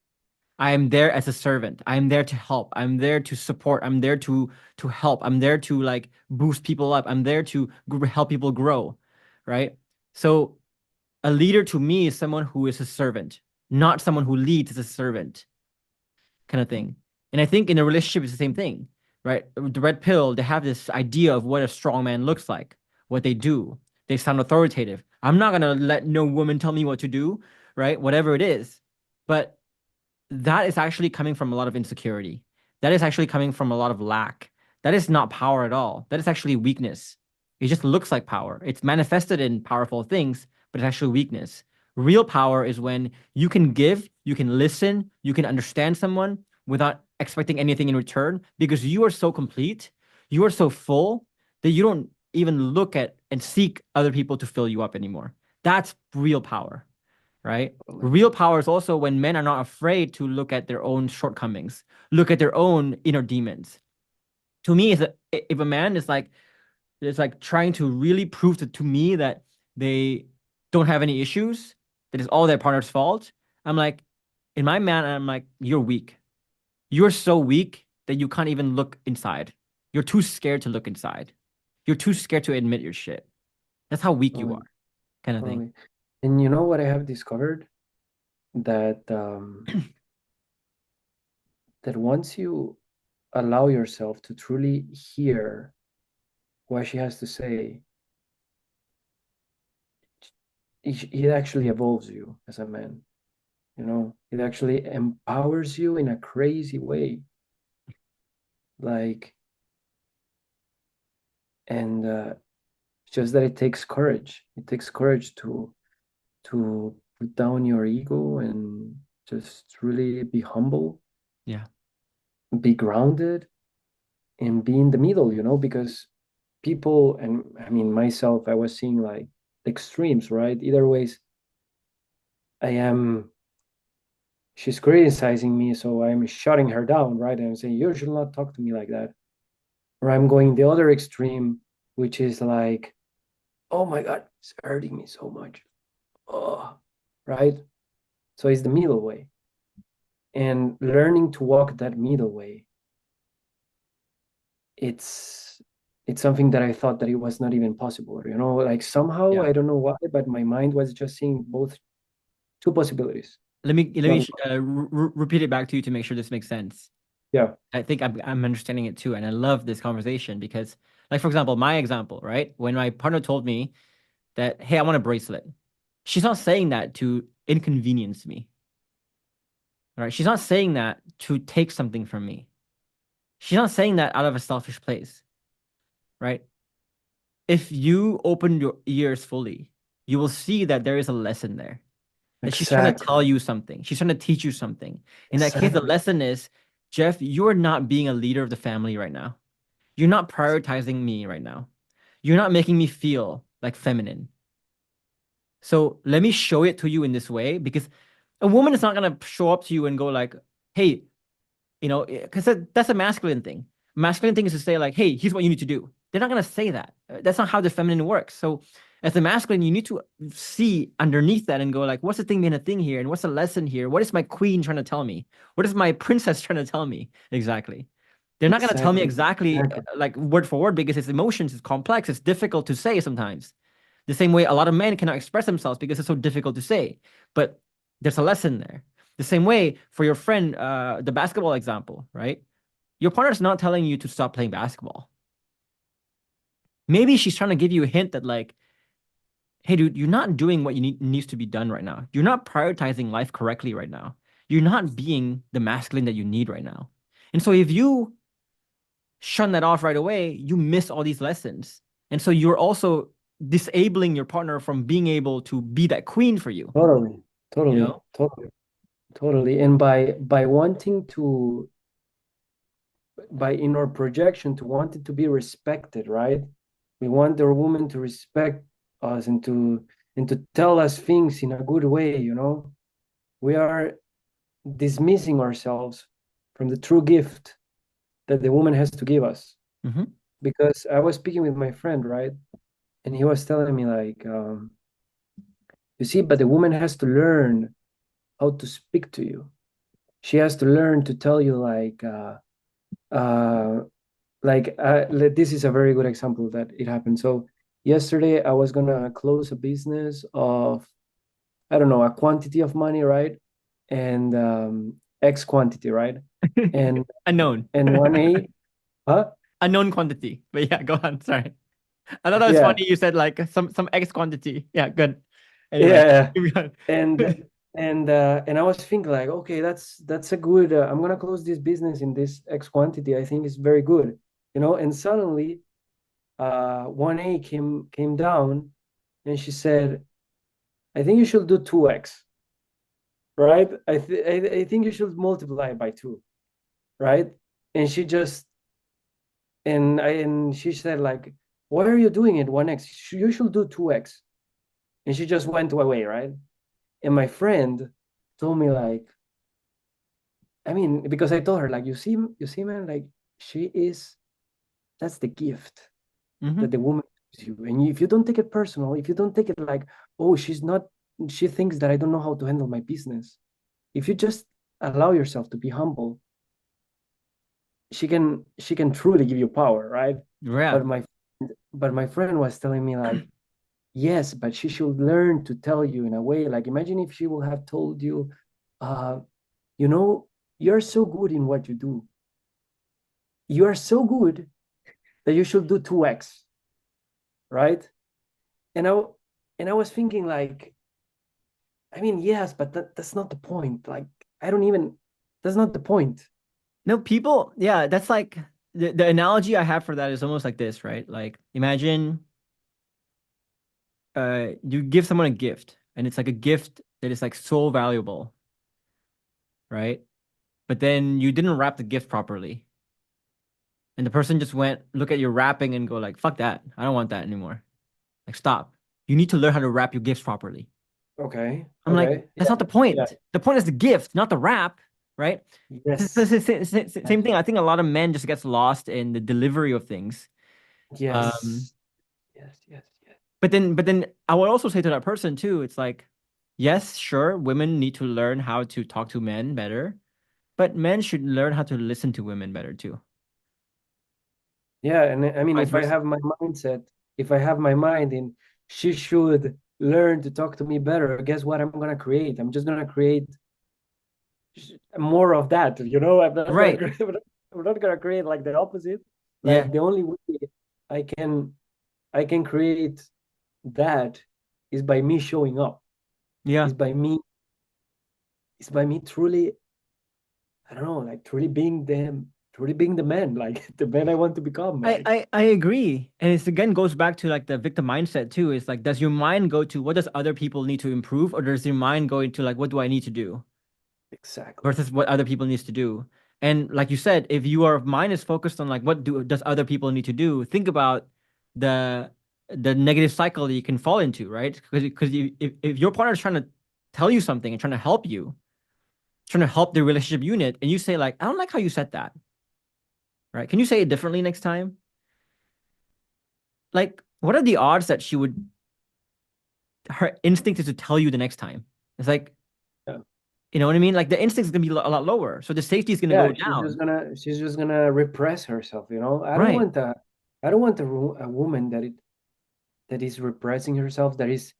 I am there as a servant. I'm there to help. I'm there to support. I'm there to help. I'm there to like boost people up. I'm there to help people grow, right? So a leader to me is someone who is a servant, not someone who leads as a servant, kind of thing. And I think in a relationship, it's the same thing, right? The red pill, they have this idea of what a strong man looks like, what they do. They sound authoritative. I'm not gonna let no woman tell me what to do, right? Whatever it is. But that is actually coming from a lot of insecurity. That is actually coming from a lot of lack. That is not power at all. That is actually weakness. It just looks like power. It's manifested in powerful things, but it's actually weakness. Real power is when you can give, you can listen, you can understand someone without expecting anything in return because you are so complete, you are so full that you don't even look at and seek other people to fill you up anymore. That's real power, right?
totally.
Real power is also when men are not afraid to look at their own shortcomings, look at their own inner demons. To me, if a man is like trying to really prove to me that they don't have any issues, that it's all their partner's fault, I'm like, in my man, I'm like, you're weak. You're so weak that you can't even look inside. You're too scared to look inside. You're too scared to admit your shit. That's how weak you are,
Totally,
kind of thing.
totally. And you know what I have discovered? That that once you allow yourself to truly hear what she has to say, it actually evolves you as a man. You know, it actually empowers you in a crazy way. Like, and it's just that it takes courage. It takes courage to put down your ego and just really be humble,
Yeah.
be grounded, and be in the middle, because people, and I mean myself, I was seeing like extremes, right? Either ways, I am she's criticizing me, so I'm shutting her down, right? And I'm saying, you should not talk to me like that. Or I'm going the other extreme, which is like, oh my God, it's hurting me so much. Oh, right? So it's the middle way. And learning to walk that middle way, it's it's something that I thought that it was not even possible. Like somehow,
Yeah.
I don't know why, but my mind was just seeing both two possibilities.
Let me
Not
repeat it back to you to make sure this makes sense.
Yeah,
I think I'm understanding it too, and I love this conversation because, like for example, my example, right? When my partner told me that, hey, I want a bracelet, she's not saying that to inconvenience me, right? She's not saying that to take something from me. She's not saying that out of a selfish place, right? If you open your ears fully, you will see that there is a lesson there. That she's trying to
exactly.
tell you something. She's trying to teach you something. In that case, the
Exactly.
lesson is, Jeff, you're not being a leader of the family right now. You're not prioritizing me right now. You're not making me feel like feminine. So let me show it to you in this way because a woman is not gonna show up to you and go like, "Hey, because that's a masculine thing. Masculine thing is to say like, "Hey, here's what you need to do." They're not gonna say that. That's not how the feminine works. So as a masculine, you need to see underneath that and go like, "What's the thing behind the thing here? And what's the lesson here? What is my queen trying to tell me? What is my princess trying to tell me exactly?" They're not gonna tell me
Exactly.
exactly
Exactly.
like word for word because it's emotions, it's complex, it's difficult to say sometimes. The same way a lot of men cannot express themselves because it's so difficult to say. But there's a lesson there. The same way for your friend, the basketball example, right? Your partner's not telling you to stop playing basketball. Maybe she's trying to give you a hint that like, hey, dude, you're not doing what needs to be done right now. You're not prioritizing life correctly right now. You're not being the masculine that you need right now. And so if you shun that off right away, you miss all these lessons. And so you're also disabling your partner from being able to be that queen for you,
Totally.
you
Totally.
know?
Totally. Totally. And by wanting to, by in our projection to want it to be respected, right? We want our woman to respect us and to tell us things in a good way, you know. We are dismissing ourselves from the true gift that the woman has to give us.
Hmm.
Because I was speaking with my friend, right? And he was telling me like, you see, but the woman has to learn how to speak to you. She has to learn to tell you uh, this is a very good example that it happened. So yesterday I was gonna close a business of, I don't know, a quantity of money, right? And X quantity, right? And
Unknown.
and 1A, huh?
Unknown quantity. But yeah, go on. Sorry. I thought that was
Yeah,
funny. You said like some X quantity. Yeah, good. Anyway,
yeah.
keep going.
And and I was thinking like, okay, that's a good. I'm gonna close this business in this X quantity. I think it's very good, you know. And suddenly, 1A came down, and she said, I think you should do 2X, right? I think you should multiply by two, right? And she just and she said like, why are you doing it 1X? You should do 2X. And she just went away, right? And my friend told me like, I mean, because I told her like, you see, man, like she is, that's the gift that
Hmm.
the woman gives you. And if you don't take it personal, if you don't take it like, oh, she thinks that I don't know how to handle my business. If you just allow yourself to be humble, she can truly give you power, right?
Yeah.
But my friend was telling me like, yes, but she should learn to tell you in a way. Like imagine if she will have told you, uh, you know, you're so good in what you do. You are so good that you should do 2X, right? And I was thinking like, I mean, yes, but that's not the point. Like, I don't even, that's not the point.
No, people, yeah, that's like the analogy I have for that is almost like this, right? Like imagine you give someone a gift and it's like a gift that is like so valuable, right? But then you didn't wrap the gift properly. And the person just went look at your wrapping and go like, fuck that. I don't want that anymore. Like stop. You need to learn how to wrap your gifts properly.
Okay,
I'm like,
okay,
that's
yeah,
not the
yeah,
point. The point is the gift, not the wrap, right?
yes,
Same thing. I think a lot of men just gets lost in the delivery of things. Um,
yes, yes, yes, yes,
but then I would also say to that person too, it's like, yes, sure, women need to learn how to talk to men better, but men should learn how to listen to women better too.
yeah. And I mean,
Vice
if I
versa.
have my mindset, if I have my mind in, she should learn to talk to me better. Guess what? I'm gonna create. I'm just gonna create more of that. You know, I'm not gonna
Right.
create. I'm not gonna create like the opposite.
Yeah.
Like the only way I can I can create that is by me showing up.
Yeah.
Is by me. Is by me truly. I don't know, like truly being the man, like the man I want to become.
I,
Like
I I agree. And it's again goes back to like the victim mindset too. It's like, does your mind go to what does other people need to improve, or does your mind go into like what do I need to do
exactly.
versus what other people needs to do? And like you said, if your mind is focused on like what do does other people need to do, think about the the negative cycle that you can fall into, right? Because if your partner is trying to tell you something and trying to help you, trying to help the relationship unit, and you say like, I don't like how you said that, right? Can you say it differently next time? Like, what are the odds that she would her instinct is to tell you the next time? It's like,
Yeah.
you know what I mean? Like the instinct is gonna be a lot lower, so the safety is gonna
Yeah,
go down,
she's just gonna repress herself, you know.
right?
I don't want a woman that is repressing herself, that is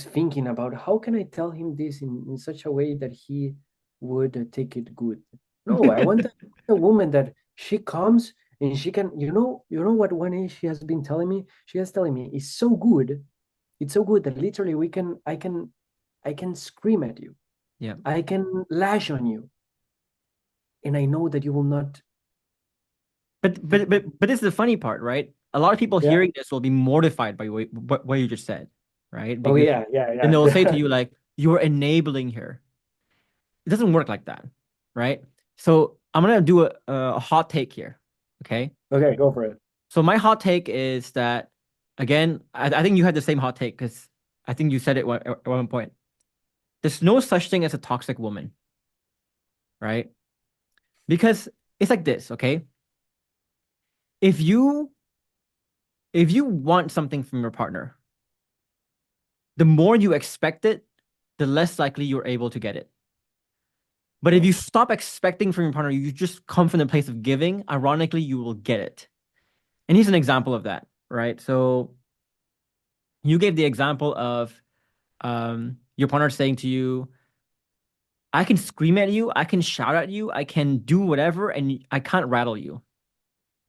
thinking about how can I tell him this in such a way that he would take it good. No, I want a woman that she comes and she can, you know what one is she has been telling me? She has telling me it's so good that literally I can scream at you.
Yeah.
I can lash on you. And I know that you will not.
But this is the funny part, right? A lot of people
Yeah.
hearing this will be mortified by what you just said, right?
Oh
Because
yeah, yeah,
then they'll say to
yeah.
you like, you're enabling her. It doesn't work like that, right? So I'm gonna do a hot take here, okay?
Okay, go for it.
So my hot take is that again, I think you had the same hot take because I think you said it at one point. There's no such thing as a toxic woman, right? Because it's like this, okay? If you if you want something from your partner, the more you expect it, the less likely you're able to get it. But if you
Oh,
stop expecting from your partner, you just come from the place of giving, ironically, you will get it. And here's an example of that, right? So you gave the example of your partner saying to you, I can scream at you, I can shout at you, I can do whatever, and I can't rattle you,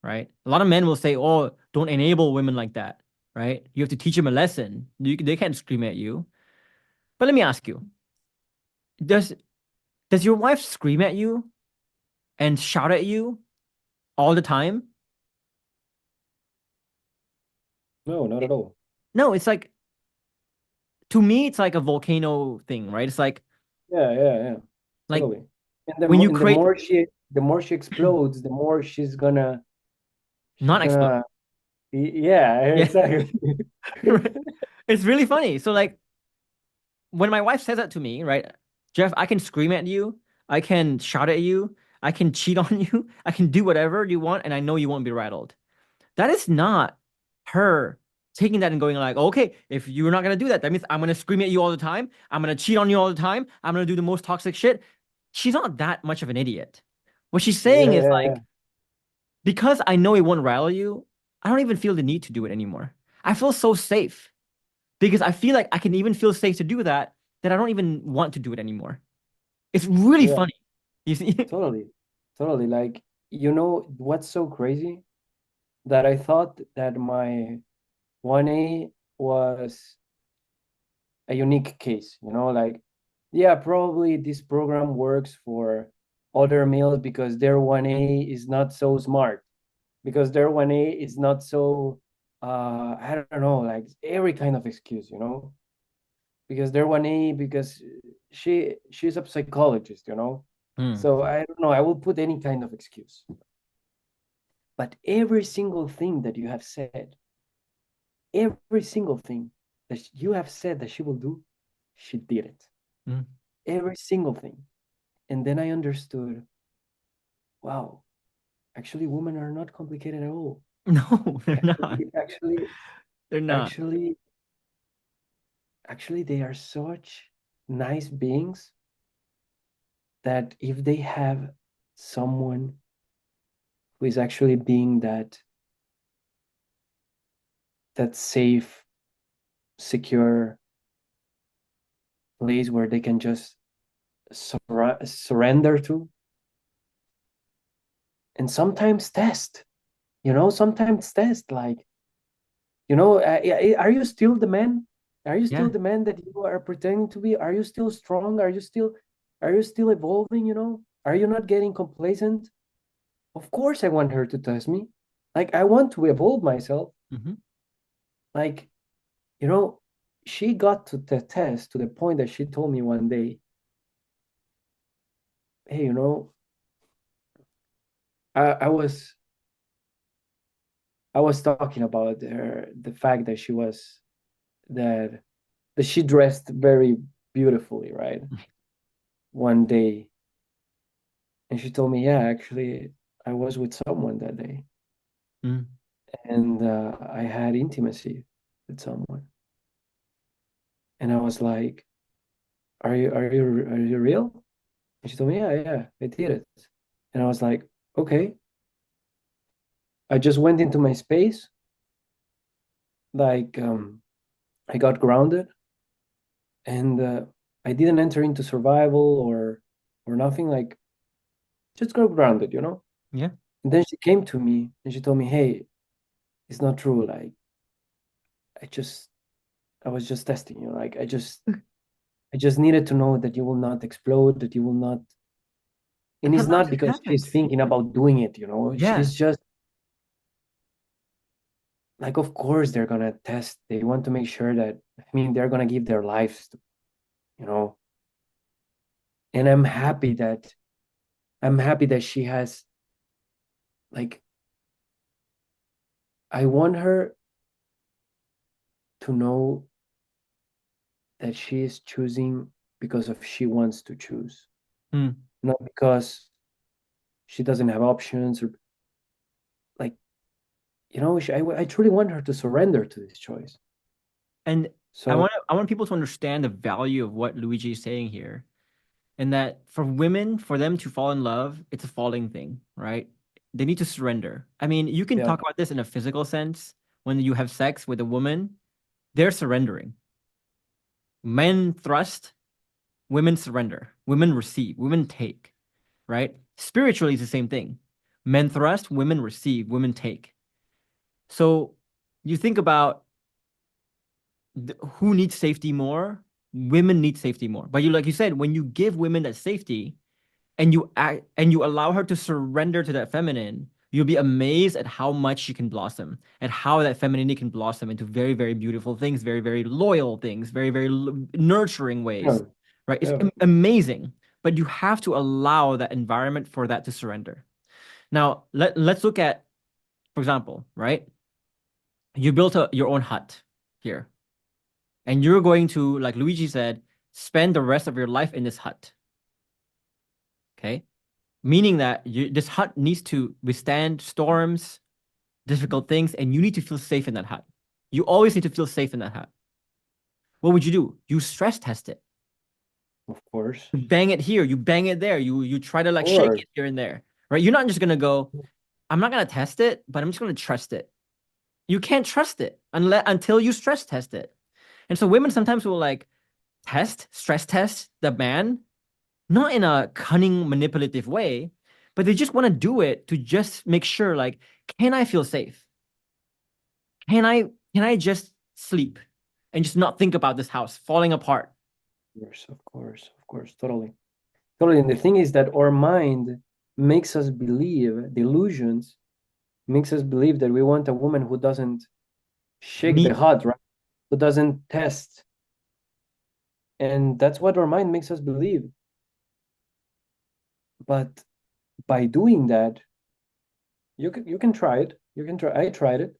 right? A lot of men will say, oh, don't enable women like that, right? You have to teach them a lesson. They can't scream at you. But let me ask you, does does your wife scream at you and shout at you all the time?
no, not
It-
at all.
no, it's like to me, it's like a volcano thing, right? It's
Yeah, yeah, yeah.
like
Totally.
when you
And
create
the more she explodes, the more she's
non-explode.
gonna yeah,
Yeah.
exactly.
Right. It's really funny. So like when my wife says that to me, right? Jeff, I can scream at you, I can shout at you, I can cheat on you, I can do whatever you want, and I know you won't be rattled. That is not her taking that and going like, okay, if you're not gonna do that, that means I'm gonna scream at you all the time. I'm gonna cheat on you all the time. I'm gonna do the most toxic shit. She's not that much of an idiot. What she's saying
Yeah,
is
yeah, yeah.
like, because I know it won't rattle you, I don't even feel the need to do it anymore. I feel so safe because I feel like I can even feel safe to do that that I don't even want to do it anymore. It's really
Yeah,
funny. You see?
totally. Totally. Like, you know what's so crazy? That I thought that my 1A was a unique case, you know, like, yeah, probably this program works for other males because their 1A is not so smart, because their 1A is not so, I don't know, like every kind of excuse, you know, because their 1A, because she's a psychologist, you know.
Hmm.
So I don't know, I will put any kind of excuse. But every single thing that you have said, every single thing that you have said that she will do, she did it.
Hmm.
Every single thing. And then I understood, wow, actually women are not complicated at all.
No, they're not.
Actually, actually,
They're not.
actually, actually they are such nice beings that if they have someone who is actually being that safe, secure place where they can just surrender to, and sometimes test, you know, sometimes test like, you know, are you still the man? Are you
Yeah.
still the man that you are pretending to be? Are you still strong? Are you still evolving, you know? Are you not getting complacent? Of course I want her to test me. Like I want to evolve myself.
Hmm.
Like, you know, she got to the test to the point that she told me one day, hey, you know, I was I was talking about her, the fact that that that she dressed very beautifully, right? One day, and she told me, yeah, actually, I was with someone that day,
Mm,
and I had intimacy with someone, and I was like, are you real? And she told me, yeah, yeah, I did it, and I was like, okay. I just went into my space, like I got grounded, and I didn't enter into survival or nothing. Like just got grounded, you know.
yeah.
And then she came to me and she told me, "Hey, it's not true. Like I just I was just testing you. Like I just needed to know that you will not explode, that you will not." And
And
it's not
sometimes it
because she's
happens.
thinking about doing it, you know.
Yeah.
She's just like, of course they're gonna test. They want to make sure that I mean they're gonna give their lives, you know. And I'm happy that she has like I want her to know that she is choosing because of she wants to choose,
Mm.
not because she doesn't have options or like I truly want her to surrender to this choice.
And
So
I want people to understand the value of what Luigi is saying here. And that for women, for them to fall in love, it's a falling thing, right? They need to surrender. I mean, you can
yeah,
talk about this in a physical sense. When you have sex with a woman, they're surrendering. Men thrust, women surrender. Women receive, women take, right? Spiritually, it's the same thing. Men thrust, women receive, women take. So you think about who needs safety more? Women need safety more. But you, like you said, when you give women that safety, and you act and you allow her to surrender to that feminine, you'll be amazed at how much she can blossom, and how that femininity can blossom into very, very beautiful things, very, very loyal things, very, very nurturing
yeah,
ways, right? It's
yeah,
amazing, but you have to allow that environment for that to surrender. Now, let's look at, for example, right? You built your own hut here, and you're going to, like Luigi said, spend the rest of your life in this hut. Okay, meaning that this hut needs to withstand storms, difficult things, and you need to feel safe in that hut. You always need to feel safe in that hut. What would you do? You stress test it.
of course,
You bang it here, you bang it there. You try to
of
like shake
course,
it here and there, right? You're not just gonna go, I'm not gonna test it, but I'm just gonna trust it. You can't trust it until you stress test it. And so women sometimes will like stress test the man, not in a cunning, manipulative way, but they just want to do it to just make sure, like, can I feel safe? Can I can I just sleep and just not think about this house falling apart?
of course, totally, totally. And the thing is that our mind makes us believe delusions makes us believe that we want a woman who doesn't shake
Need
the hut, right? Who doesn't test, and that's what our mind makes us believe. But by doing that, you can try it. You can try. I tried it,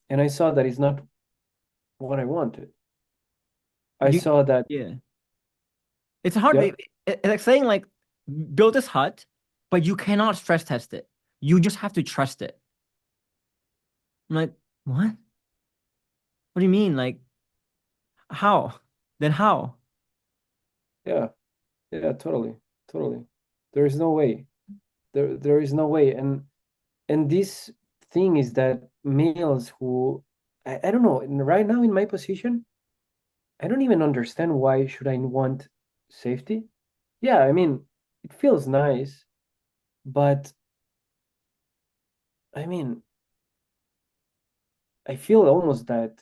and I saw that it's not what I wanted. I
you
saw that.
yeah. It's hard.
Yeah,
It's like saying like build this hut, but you cannot stress test it. You just have to trust it. I'm like, what? What do you mean? Like how? Then how?
yeah, yeah. Totally, totally. There is no way. There is no way. And this thing is that males who I don't know. Right now in my position, I don't even understand why should I want safety. Yeah, I mean, it feels nice, but I mean, I feel almost that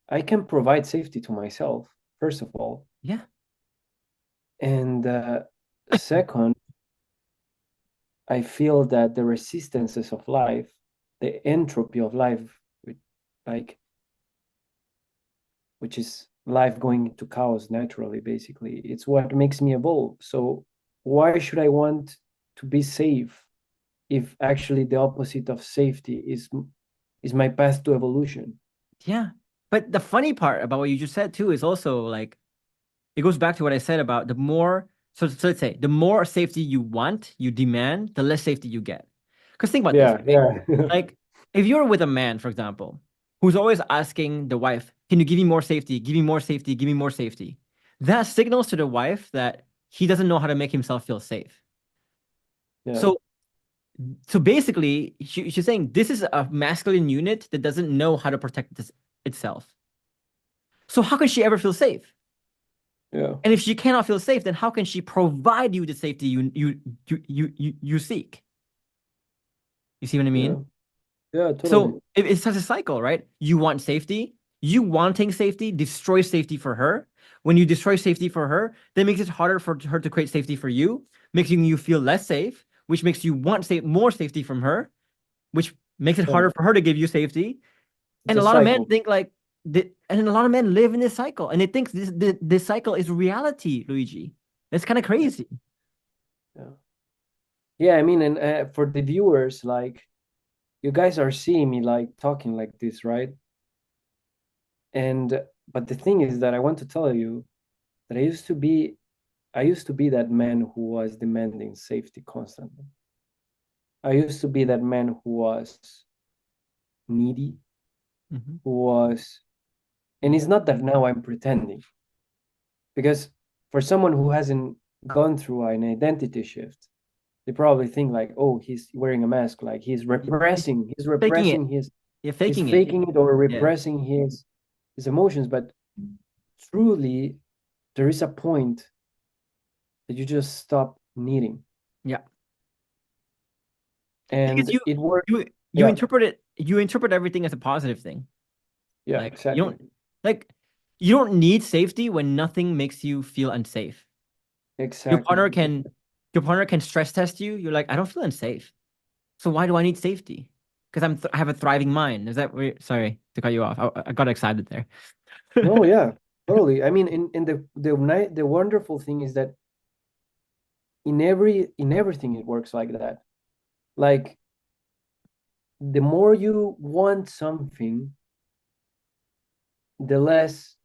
I can provide safety to myself, first of all.
Yeah.
And second, I feel that the resistances of life, the entropy of life, like which is life going into chaos naturally, basically, it's what makes me evolve. So why should I want to be safe if actually the opposite of safety is my path to evolution.
Yeah. But the funny part about what you just said too is also like it goes back to what I said about the more so let's say the more safety you want, you demand, the less safety you get. Because think about this,
Yeah,
right?
yeah,
Like if you're with a man, for example, who's always asking the wife, "Can you give me more safety? Give me more safety, give me more safety." That signals to the wife that he doesn't know how to make himself feel safe.
yeah,
So so basically, she's saying this is a masculine unit that doesn't know how to protect itself. So how can she ever feel safe?
yeah,
And if she cannot feel safe, then how can she provide you the safety you seek? You see what I
yeah,
mean?
yeah, totally.
So it's such a cycle, right? You want safety. You wanting safety destroys safety for her. When you destroy safety for her, that makes it harder for her to create safety for you, making you feel less safe, which makes you want more safety from her, which makes it
Yeah,
harder for her to give you safety.
it's
And
a
a lot of men
cycle.
think like, and a lot of men live in this cycle, and they think this cycle is reality, Luigi. It's kind of crazy.
Yeah, yeah. I mean, and for the viewers, like you guys are seeing me like talking like this, right? And but the thing is that I want to tell you that I used to be that man who was demanding safety constantly. I used to be that man who was needy,
Mhm.
who was, and it's not that now I'm pretending, because for someone who hasn't gone through an identity shift, they probably think like, oh, he's wearing a mask, like
He's
he's
faking it.
repressing his,
You're
he's
faking it.
faking it or
Yeah.
repressing his emotions. But truly, there is a point that you just stop needing,
Yeah. Because
and it worked.
you
Yeah,
interpret everything as a positive thing.
yeah,
Like
exactly,
like you don't need safety when nothing makes you feel unsafe. Your
exactly.
partner can your partner can stress test you. You're like, I don't feel unsafe. So why do I need safety? Because I have a thriving mind. Is that weird? Sorry to cut you off. I got excited there.
No, yeah, totally. I mean, in the wonderful thing is that in everything it works like that. Like the more you want something, the less,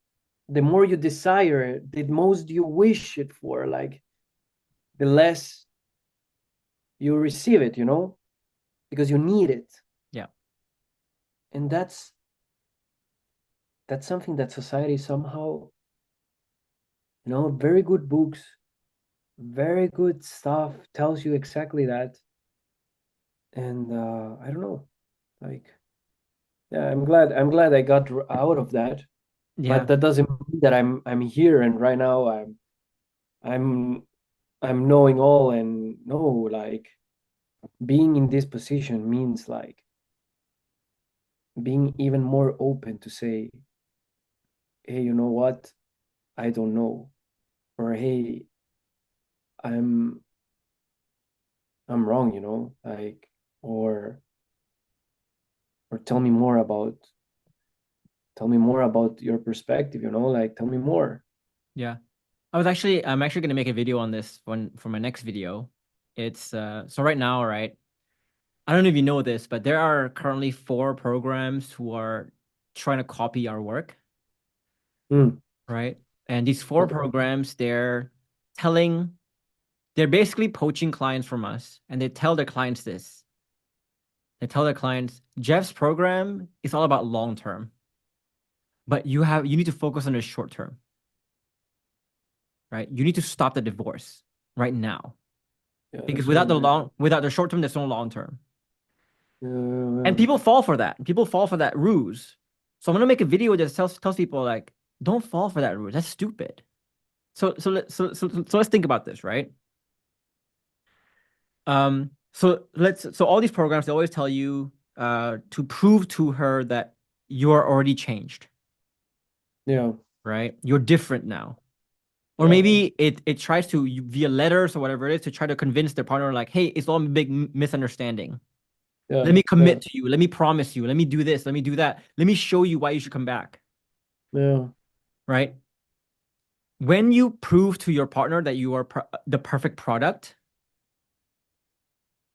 the more you desire it, the most you wish it for, like the less you receive it, because you need it.
Yeah.
And that's something that society somehow, very good books, very good stuff tells you exactly that. And I don't know, like, yeah, I'm glad I got out of that,
Yeah.
but that doesn't mean that I'm here and right now I'm I'm knowing all, and no, like being in this position means like being even more open to say, hey, you know what? I don't know. Or hey, I'm I'm wrong, like, or tell me more about your perspective, like tell me more.
Yeah. I'm actually gonna make a video on this one for my next video. It's so right now, right? I don't know if you know this, but there are currently four programs who are trying to copy our work,
Hmm.
right? And these four
Okay.
programs, telling, they're basically poaching clients from us, and they tell their clients this. They tell their clients, Jeff's program is all about long term, but you need to focus on the short term, right? You need to stop the divorce right now
Yeah,
because
that's totally.
without the short term, there's no long term. And
Yeah,
people fall for that. People fall for that ruse. So I'm gonna make a video that tells people like, don't fall for that ruse. That's stupid. So let's think about this, right? So all these programs they always tell you to prove to her that you are already changed,
yeah,
right? You're different now. Or
yeah,
maybe it tries to via letters or whatever it is to try to convince their partner like, hey, it's all a big misunderstanding.
yeah,
Let me
yeah,
commit to you. Let me promise you. Let me do this. Let me do that. Let me show you why you should come back,
yeah,
right? When you prove to your partner that you are the perfect product,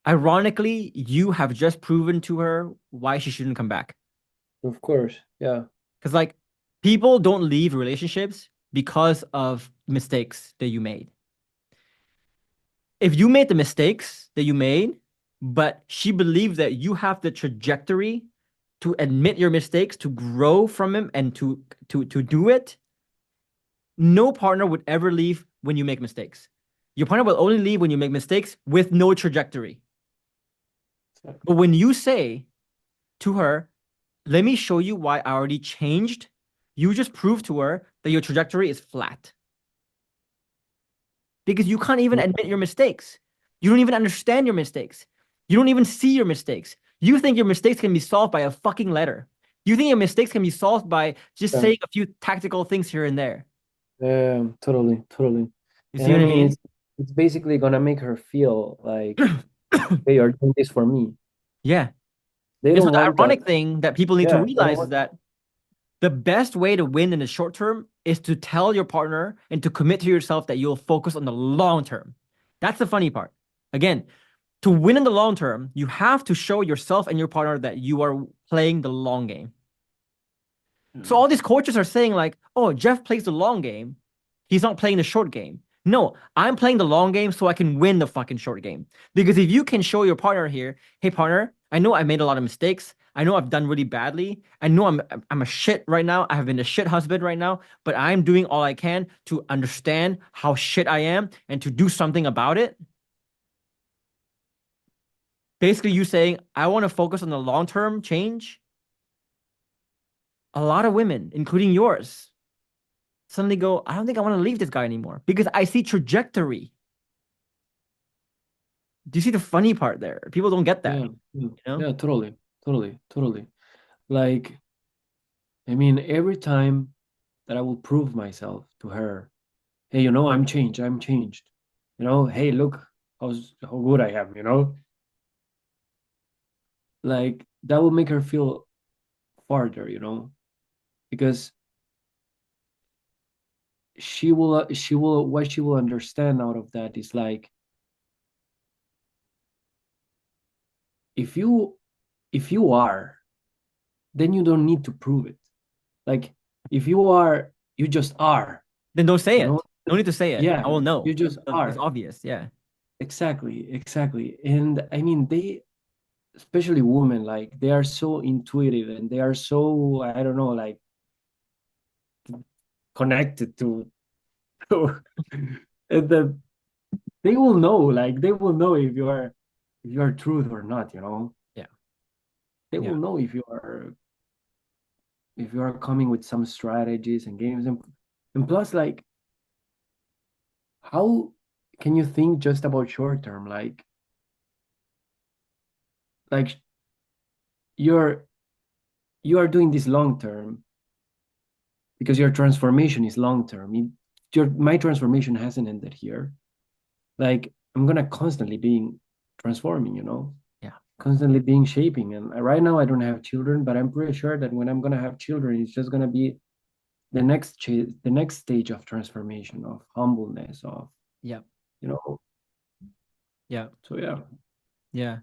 Ironically, you have just proven to her why she shouldn't come back.
Of course. Yeah.
Because like people don't leave relationships because of mistakes that you made. If you made the mistakes that you made, but she believes that you have the trajectory to admit your mistakes, to grow from them, and to do it, no partner would ever leave when you make mistakes. Your partner will only leave when you make mistakes with no trajectory. But
Exactly.
when you say to her, let me show you why I already changed, you just prove to her that your trajectory is flat because you can't even admit your mistakes. You don't even understand your mistakes. You don't even see your mistakes. You think your mistakes can be solved by a fucking letter. You think your mistakes can be solved by just
Yeah.
saying a few tactical things here and there.
Totally, totally.
You see
And I
what I
mean,
mean?
it's basically gonna make her feel like they are doing this for me.
Yeah.
They
And so
don't
the
want that.
ironic thing that people need to
Yeah, they don't
realize is
want.
that the best way to win in the short term is to tell your partner and to commit to yourself that you'll focus on the long term. That's the funny part. Again, to win in the long term, you have to show yourself and your partner that you are playing the long game. So
Yeah.
all these coaches are saying like, "Oh, Jeff plays the long game. He's not playing the short game." No, I'm playing the long game so I can win the fucking short game. Because if you can show your partner here, "Hey partner, I know I made a lot of mistakes. I know I've done really badly. I know I'm a shit right now. I have been a shit husband right now, but I'm doing all I can to understand how shit I am and to do something about it." Basically you saying, "I want to focus on the long-term change." A lot of women, including yours, suddenly go, "I don't think I want to leave this guy anymore because I see trajectory." Do you see the funny part there? People don't get that,
Yeah, yeah,
you know?
yeah, totally, totally, totally. Like, I mean, every time that I will prove myself to her, hey, I'm changed, I'm changed. Hey, look how good I am, like that will make her feel farther, because she will what she will understand out of that is like if you are, then you don't need to prove it. Like if you are, you just are,
Then don't say
you know?
it. No need to say it.
Yeah,
I will
you
know.
just
It's
are.
obvious. Yeah.
Exactly, exactly. And I mean, especially women, like they are so intuitive and they are so, I don't know, like connected to and they will know, like they will know if you are truth or not,
Yeah.
they will
Yeah.
know if you are coming with some strategies and games, and plus, like, how can you think just about short term, like you're you are doing this long term because your transformation is long term. My transformation hasn't ended here. Like I'm gonna constantly being transforming,
Yeah.
constantly being shaping. And right now I don't have children, but I'm pretty sure that when I'm gonna have children, it's just gonna be the next stage of transformation, of humbleness, of
Yeah.
you know.
Yeah.
So yeah,
Yeah.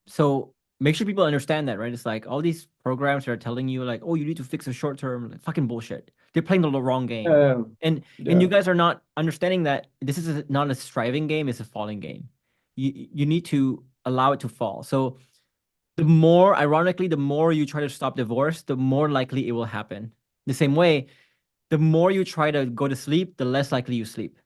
So make sure people understand that, right? It's like all these programs are telling you like, "Oh, you need to fix a short term," like, fucking bullshit. They're playing the wrong game.
yeah,
And
yeah,
you guys are not understanding that this is not a striving game, it's a falling game. You need to allow it to fall. So the more, ironically, the more you try to stop divorce, the more likely it will happen. The same way, the more you try to go to sleep, the less likely you sleep.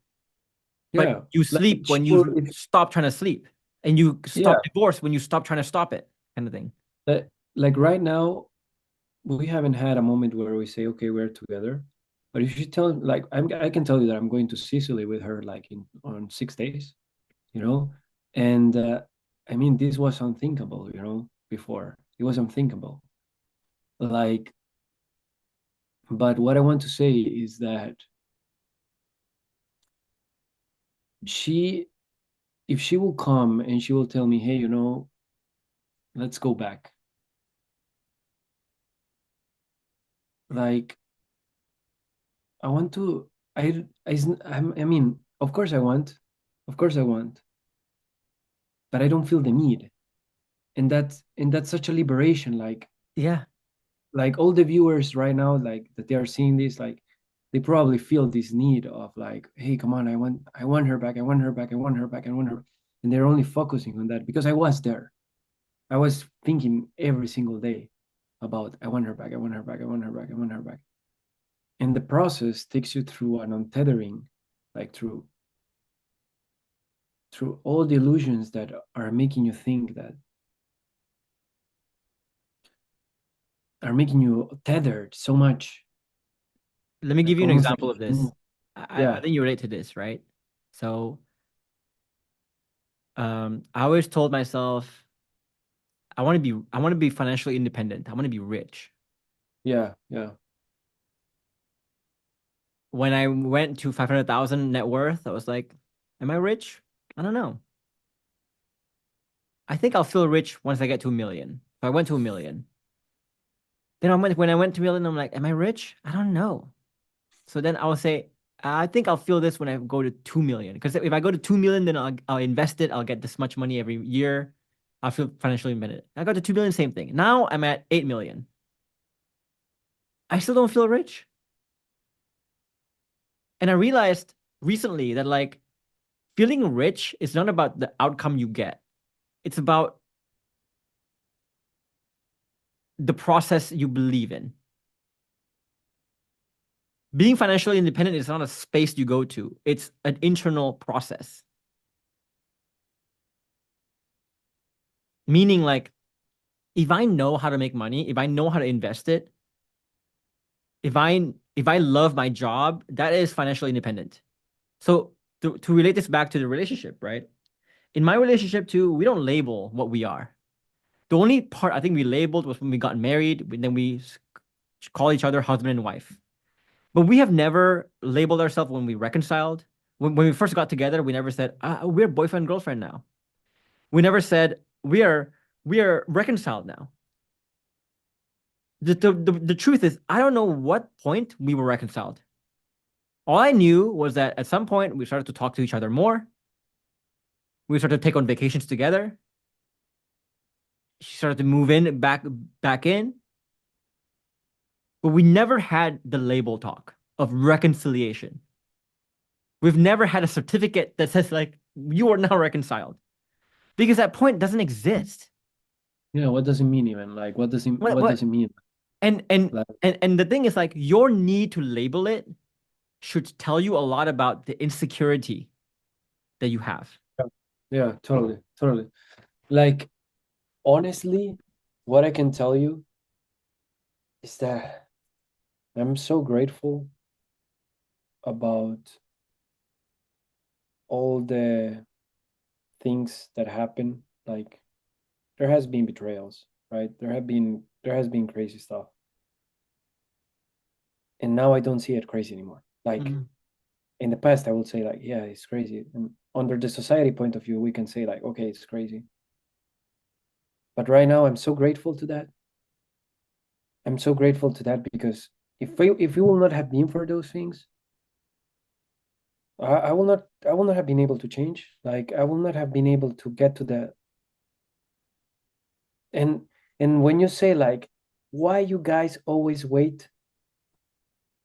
But
yeah.
you
Like
sleep
she
when
will,
you
if
stop trying to sleep, and you
yeah,
stop divorce when you stop trying to stop it, kind of thing.
like right now we haven't had a moment where we say, okay, we're together. But if you tell, like, I can tell you that I'm going to Sicily with her, like on 6 days, you know, and I mean, this was unthinkable, before it was unthinkable. Like, but what I want to say is that she, if she will come and she will tell me, hey, let's go back. Like, I want to, I mean, of course I want, of course I want. but I don't feel the need. And that's such a liberation.
Yeah.
Like all the viewers right now, like that they are seeing this, like they probably feel this need of like, hey, come on, I want her back, I want her back, I want her back, I want her. And they're only focusing on that because I was there. I was thinking every single day about I want her back, I want her back, I want her back, I want her back. And the process takes you through an untethering, like through all the illusions that are making you think that are making you tethered so much,
Let me give
like
you an
almost like
example of this.
mm,
I
yeah,
think you relate to this, right? So, I always told myself I want to be financially independent. I want to be rich.
yeah, yeah,
When I went to 500,000 net worth, I was like, am I rich? I don't know. I think I'll feel rich once I get to a million. If I went to a million, then when I went to a million, I'm like, am I rich? I don't know. So then I'll say, I think I'll feel this when I go to 2 million. Because if I go to 2 million, then I'll invest it. I'll get this much money every year. I'll feel financially independent. I got to 2 million, same thing. Now I'm at 8 million. I still don't feel rich. And I realized recently that like feeling rich is not about the outcome you get. It's about the process you believe in. Being financially independent is not a space you go to. It's an internal process. Meaning like if I know how to make money, if I know how to invest it, if I love my job, that is financially independent. So to relate this back to the relationship, right? In my relationship too, we don't label what we are. The only part I think we labeled was when we got married, then we call each other husband and wife. But we have never labeled ourselves when we reconciled. When we first got together, we never said, we're boyfriend and girlfriend now. We never said we are reconciled now. The truth is, I don't know what point we were reconciled. All I knew was that at some point we started to talk to each other more. We started to take on vacations together. She started to move in back in, but we never had the label talk of reconciliation. We've never had a certificate that says like you are now reconciled because that point doesn't exist.
yeah. What does it mean even? Like, what
What
does it mean?
and and
Like,
and the thing is like your need to label it should tell you a lot about the insecurity that you have.
yeah, yeah, totally, totally. Like, honestly, what I can tell you is that I'm so grateful about all the things that happen. Like, there has been betrayals, right? There has been crazy stuff, and now I don't see it crazy anymore. Like
Mhm.
in the past, I would say like, yeah, it's crazy, and under the society point of view, we can say like, okay, it's crazy. But right now, I'm so grateful to that. I'm so grateful to that because if we will not have been for those things, I will not have been able to change. Like I will not have been able to get to the and and when you say like, why you guys always wait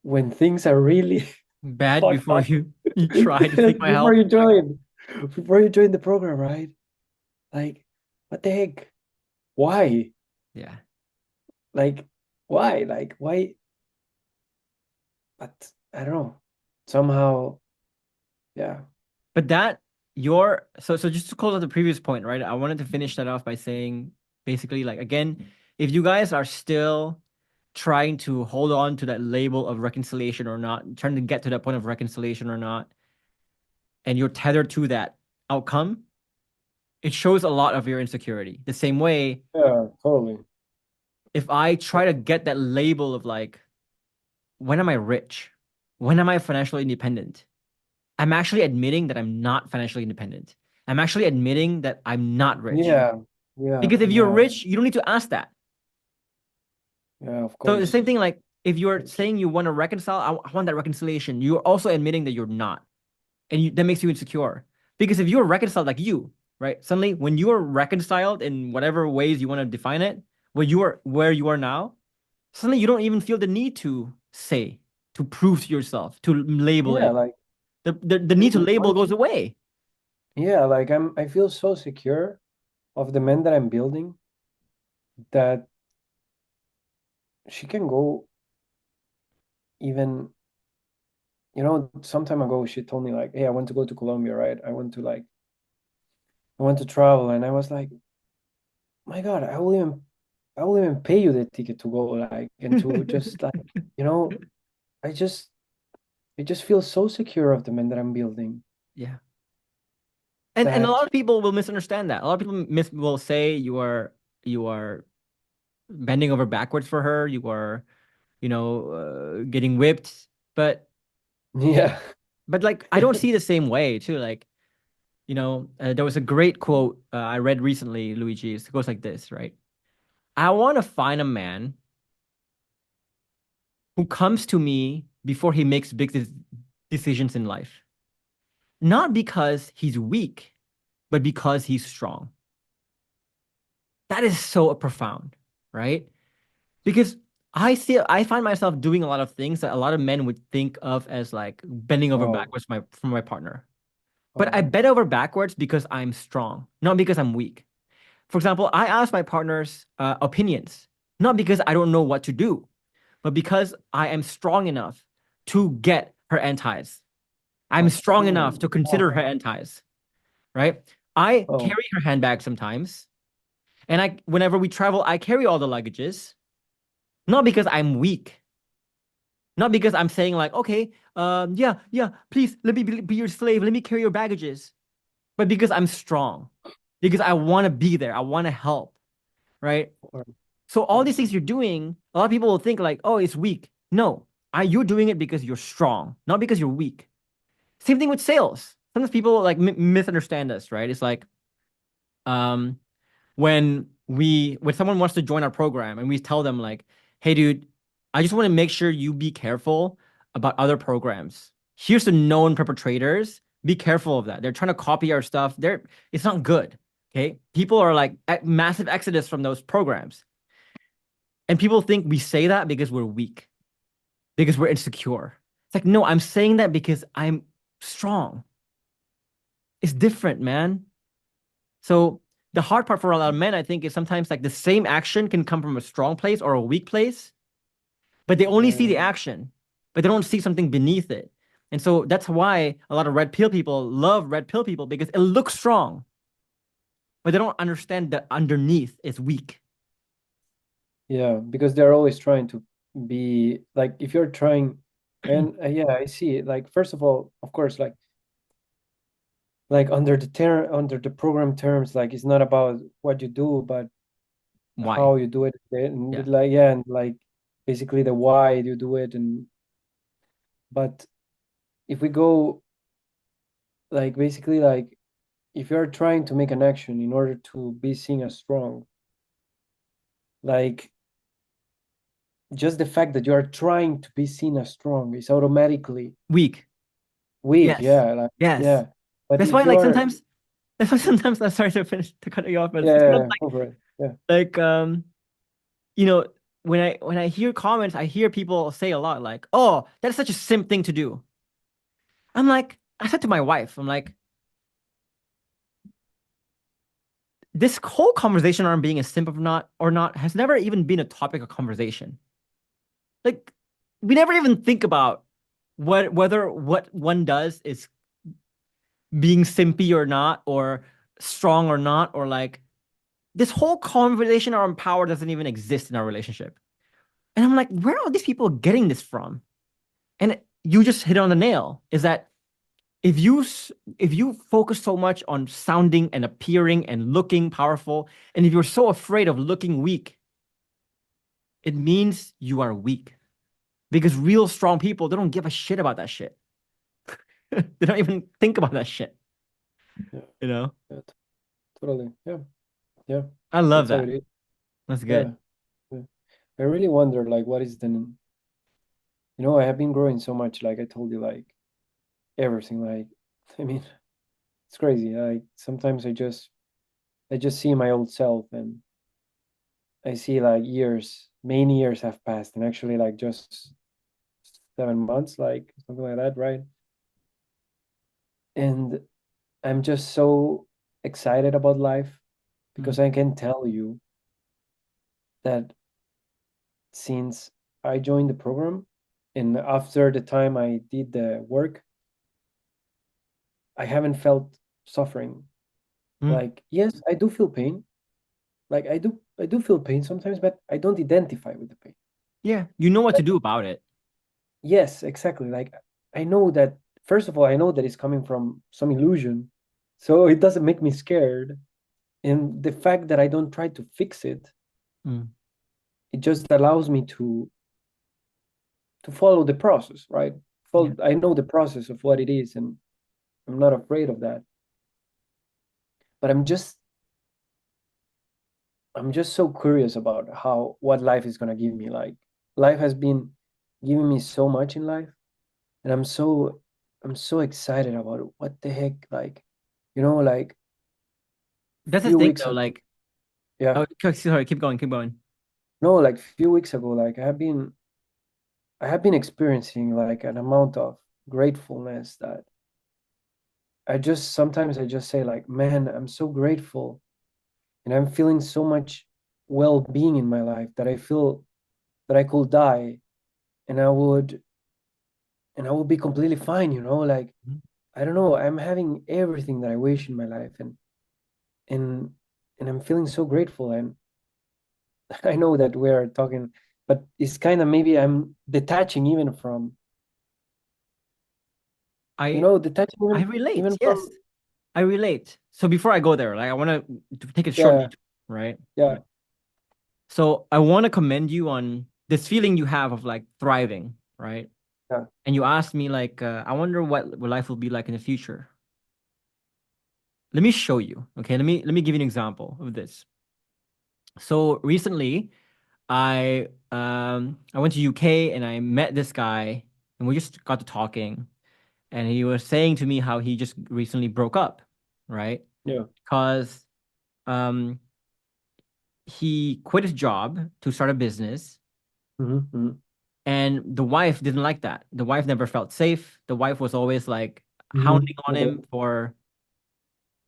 when things are really
Bad
fucked
before
up
you try to seek my
before
help.
you join, before you join the program, right? Like, what the heck? Why?
Yeah.
Like, why? Like, why? But I don't know. Somehow, yeah,
But that your so just to close out the previous point, right? I wanted to finish that off by saying basically like again, if you guys are still trying to hold on to that label of reconciliation or not, trying to get to that point of reconciliation or not, and you're tethered to that outcome, it shows a lot of your insecurity. The same way,
yeah, totally.
if I try to get that label of like, when am I rich? When am I financially independent? I'm actually admitting that I'm not financially independent. I'm actually admitting that I'm not rich.
Yeah, yeah,
Because if you're
yeah,
rich, you don't need to ask that.
yeah, of
So the
course.
same thing, like if you're saying you want to reconcile, I want that reconciliation. You're also admitting that you're not, and that makes you insecure. Because if you're reconciled like you, right? Suddenly, when you are reconciled in whatever ways you want to define it, where you are now, suddenly you don't even feel the need to say, to prove to yourself, to label
Yeah,
it.
like
The need to
mm,
label
one
goes
thing,
away.
yeah, like I feel so secure of the man that I'm building that she can go even, some time ago she told me like, hey, I want to go to Colombia, right? I want to travel, and I was like, my God, I will even pay you the ticket to go, like, and to just like, you know, I just I just feel so secure of the man that I'm building
Yeah. And a lot
that
of people will misunderstand that. A lot of people will say you are bending over backwards for her. You are, getting whipped. But
yeah.
like I don't see the same way too. Like, there was a great quote I read recently, Luigi. It goes like this, right? I want to find a man who comes to me before he makes big decisions in life. Not because he's weak, but because he's strong. That is so profound, right? Because I find myself doing a lot of things that a lot of men would think of as like bending over
Oh,
backwards for my partner. But I
oh,
bend over backwards because I'm strong, not because I'm weak. For example, I ask my partner's opinions, not because I don't know what to do, but because I am strong enough to get her antis. I'm
oh,
strong enough to
oh,
consider her antis, right? I
oh,
carry her handbag sometimes, and whenever we travel, I carry all the luggages, not because I'm weak, not because I'm saying like, okay, yeah, yeah, please let me be your slave, let me carry your baggages, but because I'm strong, because I want to be there, I want to help, right?
or,
So all these things you're doing, a lot of people will think like, oh, it's weak. No, you're doing it because you're strong, not because you're weak. Same thing with sales. Sometimes people like misunderstand us, right? It's like, um, when someone wants to join our program and we tell them like, hey, dude, I just want to make sure you be careful about other programs. Here's the known perpetrators. Be careful of that. They're trying to copy our stuff. It's not good. Okay. People are like at massive exodus from those programs. And people think we say that because we're weak, because we're insecure. It's like, no, I'm saying that because I'm strong. It's different, man. So the hard part for a lot of men, I think, is sometimes like the same action can come from a strong place or a weak place, but they only see
yeah,
the action, but they don't see something beneath it. And so that's why a lot of red pill people love red pill people because it looks strong, but they don't understand that underneath is weak.
yeah, because they're always trying to be like, if you're trying, and yeah, I see it. Like, first of all, of course, like under the program terms, like it's not about what you do, but
Why?
how you do it,
Yeah.
and like, yeah, and like basically the why you do it, and but if we go like basically like if you're trying to make an action in order to be seen as strong, like just the fact that you are trying to be seen as strong is automatically
Weak.
weak.
Yes.
Yeah, like
Yes.
yeah. But
That's
if
why like
you're
sometimes that's why sometimes I'm sorry to finish to cut you off, but sometimes
yeah, over it. Yeah.
like you know, when I hear comments, I hear people say a lot like, "Oh, that's such a simp thing to do." I'm like, I said to my wife, I'm like, this whole conversation on being a simp or not has never even been a topic of conversation. Like, we never even think about whether what one does is being simpy or not, or strong or not, or like this whole conversation around power doesn't even exist in our relationship. And I'm like, where are these people getting this from? And you just hit on the nail. Is that if you focus so much on sounding and appearing and looking powerful, and if you're so afraid of looking weak, it means you are weak. Because real strong people, they don't give a shit about that shit. They don't even think about that shit.
Yeah,
You know?
yeah, totally. Yeah, yeah.
I love
That's how it
that.
is.
That's good.
Yeah, yeah. I really wonder like what is the I have been growing so much, like I told you, like everything, like I mean, it's crazy. Like sometimes I just I just see my old self, and I see like years, many years have passed, and actually like just 7 months, like something like that, right? And I'm just so excited about life
Mm.
because I can tell you that since I joined the program and after the time I did the work, I haven't felt suffering.
Mm.
Like, yes, I do feel pain. Like I do feel pain sometimes, but I don't identify with the pain.
Yeah, you know what to
Like,
do about it.
yes, exactly. Like I know that first of all, I know that it's coming from some illusion. So it doesn't make me scared. And the fact that I don't try to fix it,
Mm.
it just allows me to follow the process, right?
Yeah.
I know the process of what it is, and I'm not afraid of that. But I'm just so curious about how what life is gonna give me. Like life has been giving me so much in life, and I'm so excited about it. What the heck, like
That's the
few
thing
weeks
though,
ago,
like,
yeah,
oh, sorry, keep going, keep going.
no, like few weeks ago, like I have been experiencing like an amount of gratefulness that I just sometimes I just say like, man, I'm so grateful, and I'm feeling so much well-being in my life that I feel that I could die and I would be completely fine, like
Mhm.
I don't know, I'm having everything that I wish in my life, and and I'm feeling so grateful. And I know that we're talking, but it's kind of maybe I'm detaching even from,
I
detaching
I
even
relate.
even
Yes,
from,
I relate. So before I go there, like, I want to take a short
yeah,
detour, right?
yeah,
So I want to commend you on this feeling you have of like thriving, right?
yeah.
And you asked me like, I wonder what life will be like in the future. Let me show you. Okay, let me give you an example of this. So recently, I went to UK and I met this guy and we just got to talking and he was saying to me how he just recently broke up, right?
Yeah.
Because um he quit his job to start a business
Mm-hmm.
and the wife didn't like that. The wife never felt safe. The wife was always like hounding
Mm-hmm.
on
Okay.
him for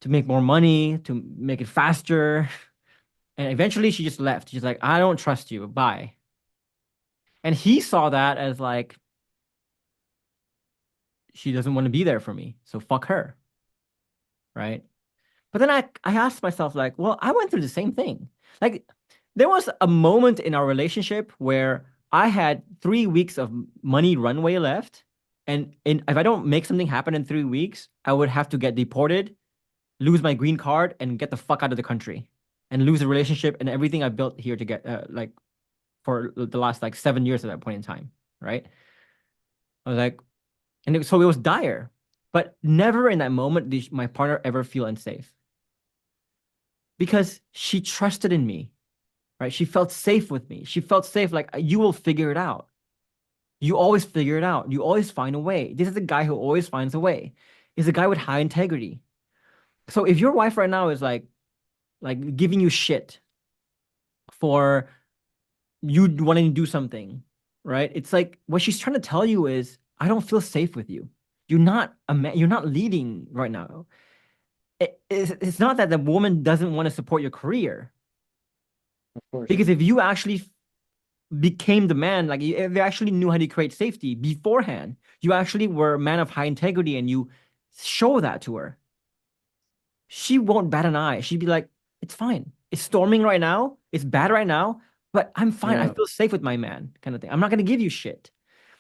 to make more money, to make it faster. And eventually she just left. She's like, I don't trust you. Bye. And he saw that as like, she doesn't want to be there for me. So fuck her. Right. But then I asked myself, like, well, I went through the same thing. Like, there was a moment in our relationship where I had 3 weeks of money runway left. And if I don't make something happen in 3 weeks, I would have to get deported, lose my green card, and get the fuck out of the country and lose the relationship and everything I built here to get, like, for the last like 7 years at that point in time. Right. I was like, so it was dire. But never in that moment did my partner ever feel unsafe because she trusted in me, right? She felt safe with me. She felt safe, like, you will figure it out. You always figure it out. You always find a way. This is a guy who always finds a way. He's a guy with high integrity. So if your wife right now is like giving you shit for you wanting to do something, right? It's like what she's trying to tell you is, I don't feel safe with you. You're not a man. You're not leading right now. It's not that the woman doesn't want to support your career.
Of course.
Because if you actually became the man, like if you actually knew how to create safety beforehand, you actually were a man of high integrity and you show that to her, she won't bat an eye. She'd be like, it's fine. It's storming right now. It's bad right now, but I'm fine. I
Yeah.
feel safe with my man, kind of thing. I'm not going to give you shit.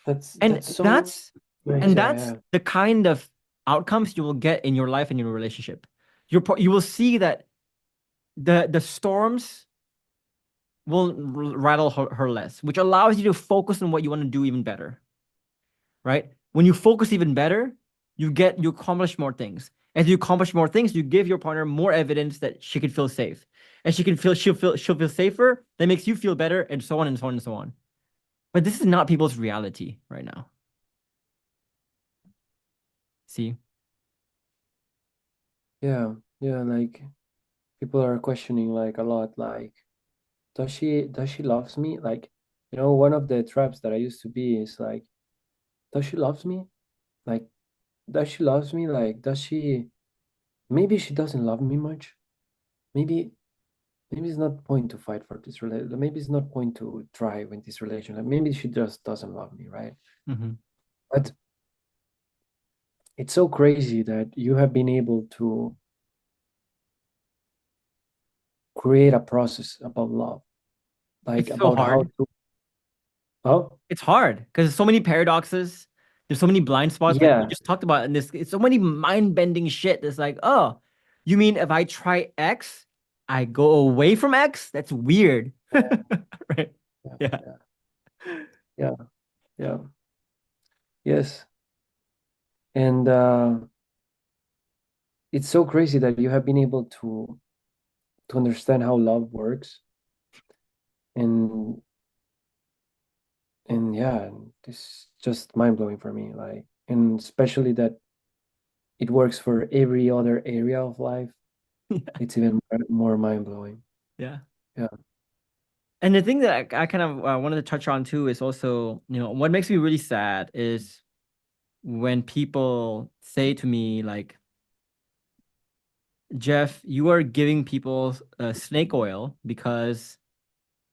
And
That's so
that's
nice.
and
Yeah,
that's
yeah.
the kind of outcomes you will get in your life and your relationship. You will see that the storms will rattle her less, which allows you to focus on what you want to do even better, right? When you focus even better, you accomplish more things. As you accomplish more things, you give your partner more evidence that she can feel safe. And she'll feel safer. That makes you feel better, and so on and so on and so on. But this is not people's reality right now. See?
Yeah. Yeah. Like people are questioning like a lot, like, does she loves me? Like, one of the traps that I used to be is like, does she loves me? Like, does she loves me? Like, does she? Maybe she doesn't love me much. Maybe maybe it's not point to fight for this relation. Maybe it's not point to try with this relationship. Maybe she just doesn't love me, right?
Hmm.
But it's so crazy that you have been able to create a process about love, like
It's so
about how
hard.
to. Oh,
It's hard because there's so many paradoxes. There's so many blind spots, like we
yeah,
just talked about in this. It's so many mind-bending shit. That's like, oh, you mean if I try X, I go away from X? That's weird. Right?
yeah,
Yeah.
yeah, yeah, yeah. Yes, and it's so crazy that you have been able to understand how love works, and yeah, this is just mind blowing for me. Like, and especially that it works for every other area of life. It's even more mind blowing.
Yeah.
Yeah.
And the thing that I kind of wanted to touch on too is also, what makes me really sad is when people say to me, like, Jeff, you are giving people snake oil because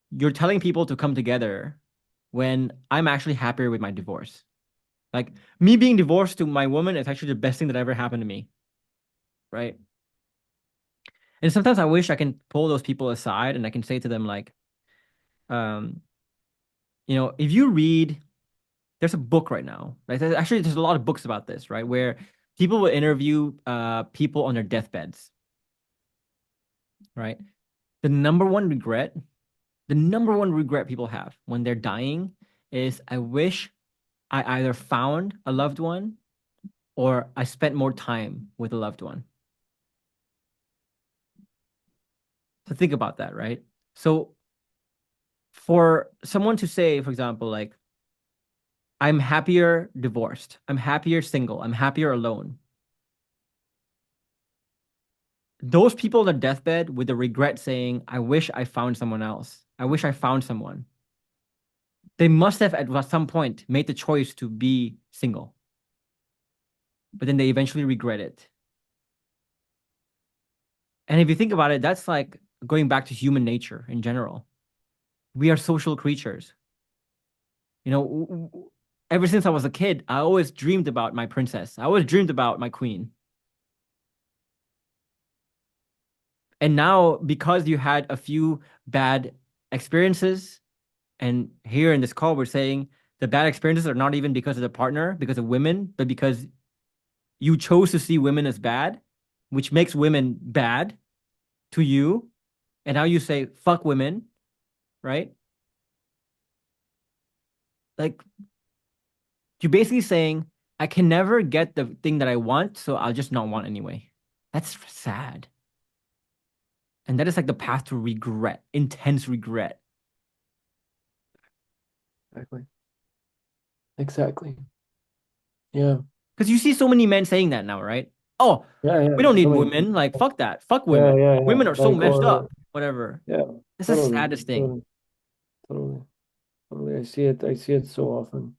you're telling people to come together when I'm actually happier with my divorce. Like, me being divorced to my woman is actually the best thing that ever happened to me, right? And sometimes I wish I can pull those people aside and I can say to them, like, um, if you read, there's a book right now. Like, there's a lot of books about this, right? Where people will interview people on their deathbeds, right? The number one regret, the number one regret people have when they're dying is, I wish I either found a loved one or I spent more time with a loved one. So think about that, right? So for someone to say, for example, like, I'm happier divorced, I'm happier single, I'm happier alone. Those people on their deathbed with the regret saying, I wish I found someone else. I wish I found someone. They must have at some point made the choice to be single, but then they eventually regret it. And if you think about it, that's like going back to human nature in general. We are social creatures. Ever since I was a kid, I always dreamed about my princess. I always dreamed about my queen. And now, because you had a few bad experiences, and here in this call, we're saying the bad experiences are not even because of the partner, because of women, but because you chose to see women as bad, which makes women bad to you. And now you say, fuck women, right? Like, you're basically saying, I can never get the thing that I want, so I'll just not want anyway. That's sad. And that is like the path to regret, intense regret.
Exactly. Exactly. Yeah.
Because you see so many men saying that now, right? Oh,
Yeah. Yeah.
we don't need
So many
women. Like,
people.
fuck that. Fuck
Yeah.
women.
Yeah. Yeah.
Women are so
Like,
messed
or
up. Whatever.
yeah.
It's the
Totally.
saddest thing.
Totally. Totally. Totally. I see it. I see it so often.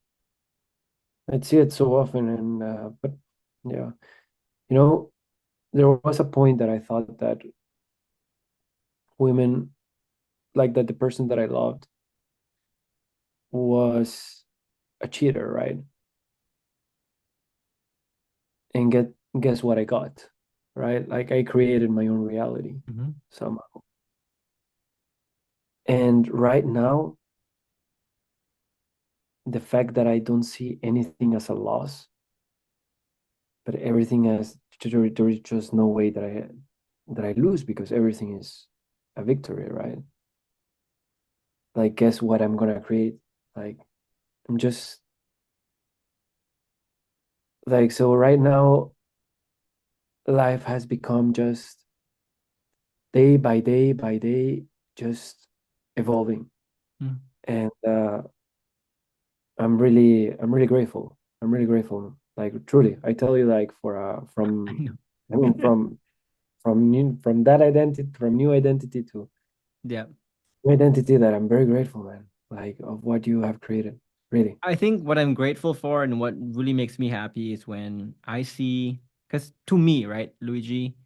I see it so often, and but yeah, you know, there was a point that I thought that women, like that the person that I loved was a cheater, right? And guess what I got, right? Like I created my own reality
Mhm.
somehow. And right now, the fact that I don't see anything as a loss, but everything as there is just no way that I lose because everything is a victory, right? Like guess what I'm gonna create? Like I'm just like so right now life has become just day by day by day just evolving.
Mm.
And I'm really grateful. I'm really grateful. Like truly, I tell you, like
I
from
know.
I mean
from that identity, from new identity to
Yeah.
new identity, that I'm very grateful, man. Like, of what you have created, really.
I think what I'm grateful for and what really makes me happy is when I see, because to me, right, Luigi,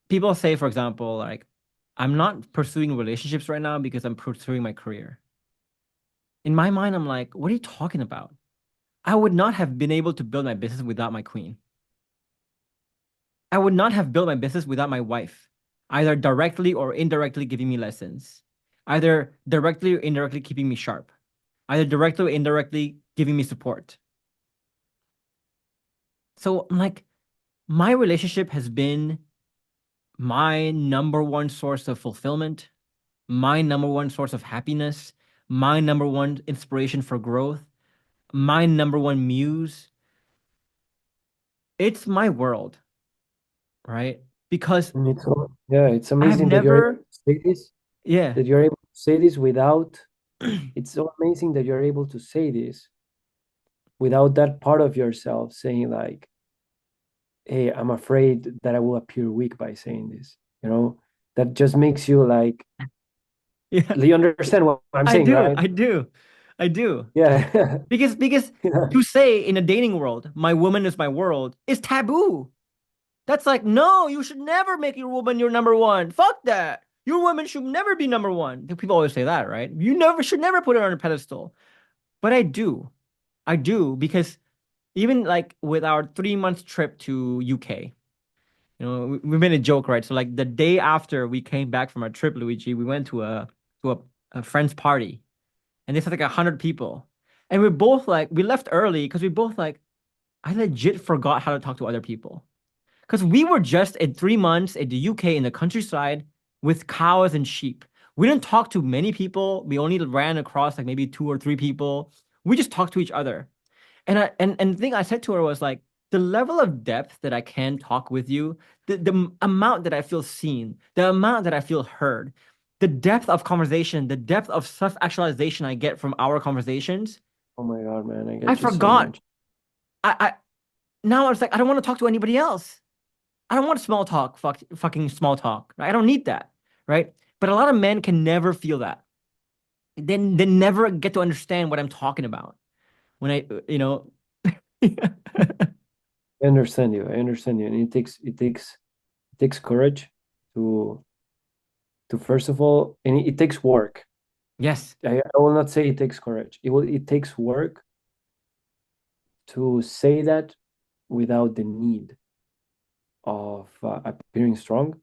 people say, for example, like, I'm not pursuing relationships right now because I'm pursuing my career. In my mind, I'm like, what are you talking about? I would not have been able to build my business without my queen. I would not have built my business without my wife, either directly or indirectly giving me lessons, either directly or indirectly keeping me sharp, either directly or indirectly giving me support. So I'm like, my relationship has been my number one source of fulfillment, my number one source of happiness, my number one inspiration for growth, my number one muse. It's my world, right? Because
And yeah, it's
I have
amazing that you're able
never,
to say this,
yeah,
that you're able to say this without, it's so amazing that you're able to say this without that part of yourself saying like, hey, I'm afraid that I will appear weak by saying this. You know, that just makes you like,
yeah,
you understand what I'm
I
saying,
do,
right?
I do, I do.
Yeah.
Because
Yeah.
to say in a dating world, my woman is my world, is taboo. That's like, no, you should never make your woman your number one. Fuck that. Your woman should never be number one. People always say that, right? You never should never put her on a pedestal. But I do. I do because even like with our 3 month trip to UK, we made a joke, right? So like the day after we came back from our trip, Luigi, we went to a friend's party, and they said like 100 people, and we're both like we left early because we both like I legit forgot how to talk to other people. Because we were just in 3 months in the UK in the countryside with cows and sheep. We didn't talk to many people. We only ran across like maybe two or three people. We just talked to each other. And the thing I said to her was like, the level of depth that I can talk with you, the amount that I feel seen, the amount that I feel heard, the depth of conversation, the depth of self-actualization I get from our conversations,
Oh my God, man, I
I
get you so
forgot.
much.
I now it's like I don't want to talk to anybody else. I don't want small talk, fucking small talk. Right? I don't need that, right? But a lot of men can never feel that. Then they never get to understand what I'm talking about. When
I understand you. I understand you, and it takes courage to first of all, and it takes work.
yes.
I will not say it takes courage. It takes work to say that without the need of appearing strong,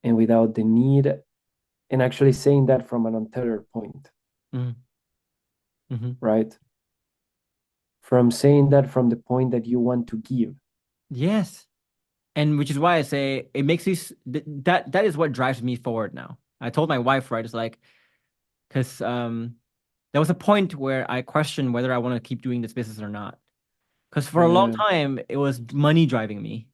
and without the need, and actually saying that from an untethered point,
Mm-hmm. Mm-hmm.
right? From saying that from the point that you want to give.
Yes. And which is why I say it makes me that is what drives me forward now. I told my wife, right? It's like because there was a point where I questioned whether I want to keep doing this business or not. Because for a long
Yeah,
time it was money driving me.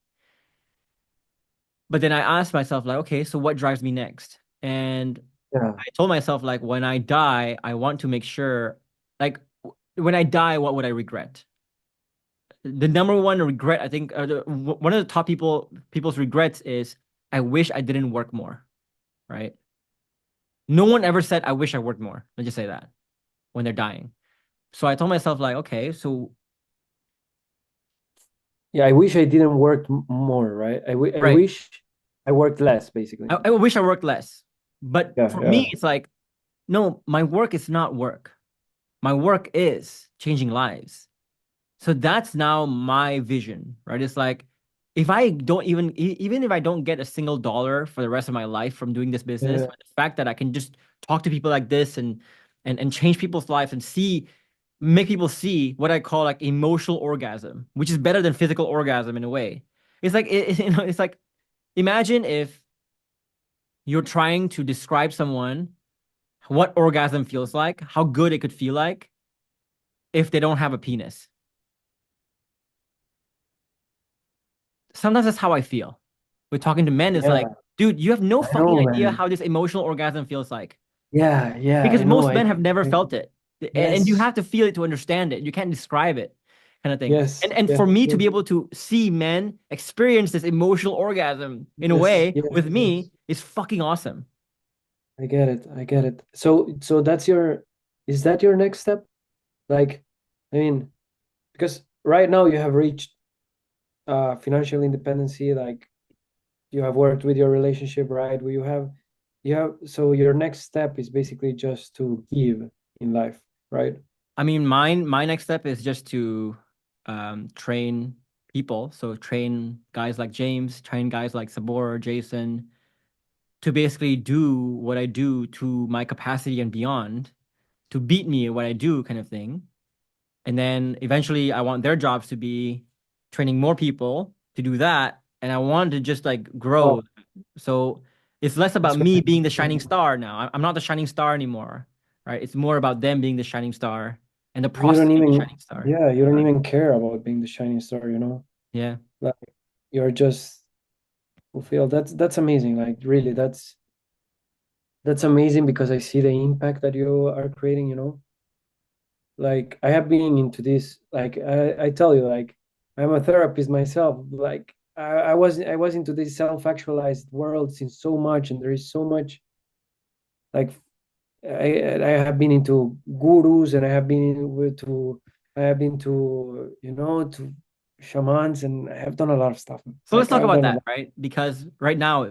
But then I asked myself, like, okay, so what drives me next? And
yeah,
I told myself, like, when I die, I want to make sure, like, when I die, what would I regret? The number one regret, I think, one of the top people's regrets is, I wish I didn't work more, right? No one ever said, I wish I worked more. Let's just say that when they're dying. So I told myself, like, okay, so,
yeah. I wish I didn't work more, right? I
right.
wish I worked less, basically.
I wish I worked less. But
Yeah,
for me,
yeah,
it's like, no, my work is not work. My work is changing lives. So that's now my vision, right? It's like if I don't even if I don't get a single dollar for the rest of my life from doing this business,
yeah.
but the fact that I can just talk to people like this and change people's lives and make people see what I call like emotional orgasm, which is better than physical orgasm in a way. It's like it's like imagine if you're trying to describe someone what orgasm feels like, how good it could feel like if they don't have a penis. Sometimes that's how I feel. With talking to men, it's like,
Yeah,
dude, you have no
I
fucking
know,
idea
man.
how this emotional orgasm feels like.
Yeah, yeah,
Because
I know.
most men have never felt it. And you
Yes,
have to feel it to understand it. You can't describe it. kind of thing.
Yes.
And
Yes.
for me to
Yes.
be able to see men experience this emotional orgasm in a
Yes.
way
Yes.
with me
Yes.
is fucking awesome.
I get it. I get it. So that's your, is that your next step? Like, I mean, because right now you have reached financial independency, like you have worked with your relationship, right? Where you have so your next step is basically just to give in life, right?
I mean, my next step is just to train people. So train guys like James, train guys like Sabor, Jason, to basically do what I do to my capacity and beyond, to beat me at what I do, kind of thing. And then eventually I want their jobs to be training more people to do that. And I want to just like grow.
Oh,
So it's less about
that's
me being the shining
great.
star now. I'm not the shining star anymore, right? It's more about them being the shining star and the
You
process
don't
of being the
even,
shining star.
yeah, you don't even care about being the shining star, you know?
Yeah.
Like you're just fulfilled. That's amazing. Like really, that's amazing because I see the impact that you are creating, you know? Like I have been into this, like I tell you, like I'm a therapist myself. Like I was into this self-actualized world since so much, and there is so much like I have been into gurus, and I have been to, you know, to shamans, and I have done a lot of stuff.
So let's
Like
talk
I've
about
done a
that,
lot.
right? Because right now,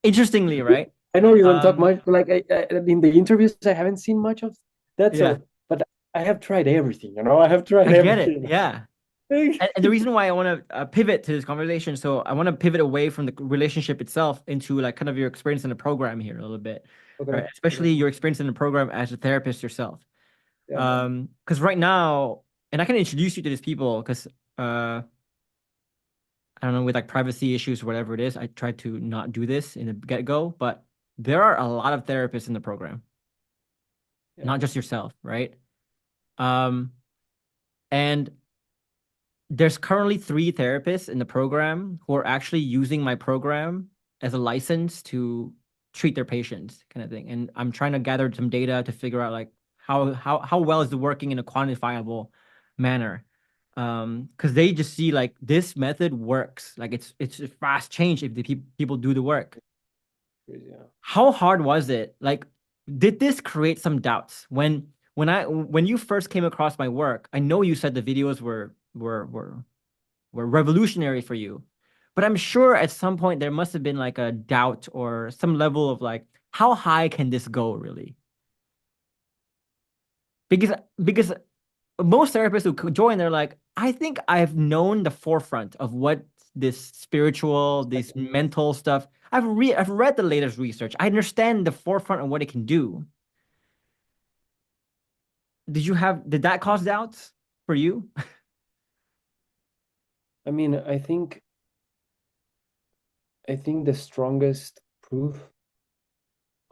interestingly, right?
I know you don't talk
Um,
much, but like in the interviews, I haven't seen much of that.
yeah,
So, but I have tried everything. You know, I have tried
I get it.
everything.
Yeah. And the reason why I want to pivot to this conversation, so I want to pivot away from the relationship itself into like kind of your experience in the program here a little bit,
Okay.
right? Especially
Okay.
your experience in the program as a therapist yourself.
Yeah.
Because right now, and I can introduce you to these people because I don't know, with like privacy issues or whatever it is, I try to not do this in the get-go, but there are a lot of therapists in the program,
Yeah.
not just yourself, right? Um, and there's currently three therapists in the program who are actually using my program as a license to treat their patients, kind of thing. And I'm trying to gather some data to figure out like how well is it working in a quantifiable manner. Because they just see like this method works, like it's a fast change if the people do the work.
Yeah.
How hard was it? Like, did this create some doubts when you first came across my work? I know you said the videos were revolutionary for you. But I'm sure at some point there must have been like a doubt or some level of like, how high can this go really? Because because most therapists who join, they're like, I think I've known the forefront of what this spiritual, this mental stuff. I've read the latest research. I understand the forefront of what it can do. Did that cause doubts for you?
I mean, I think the strongest proof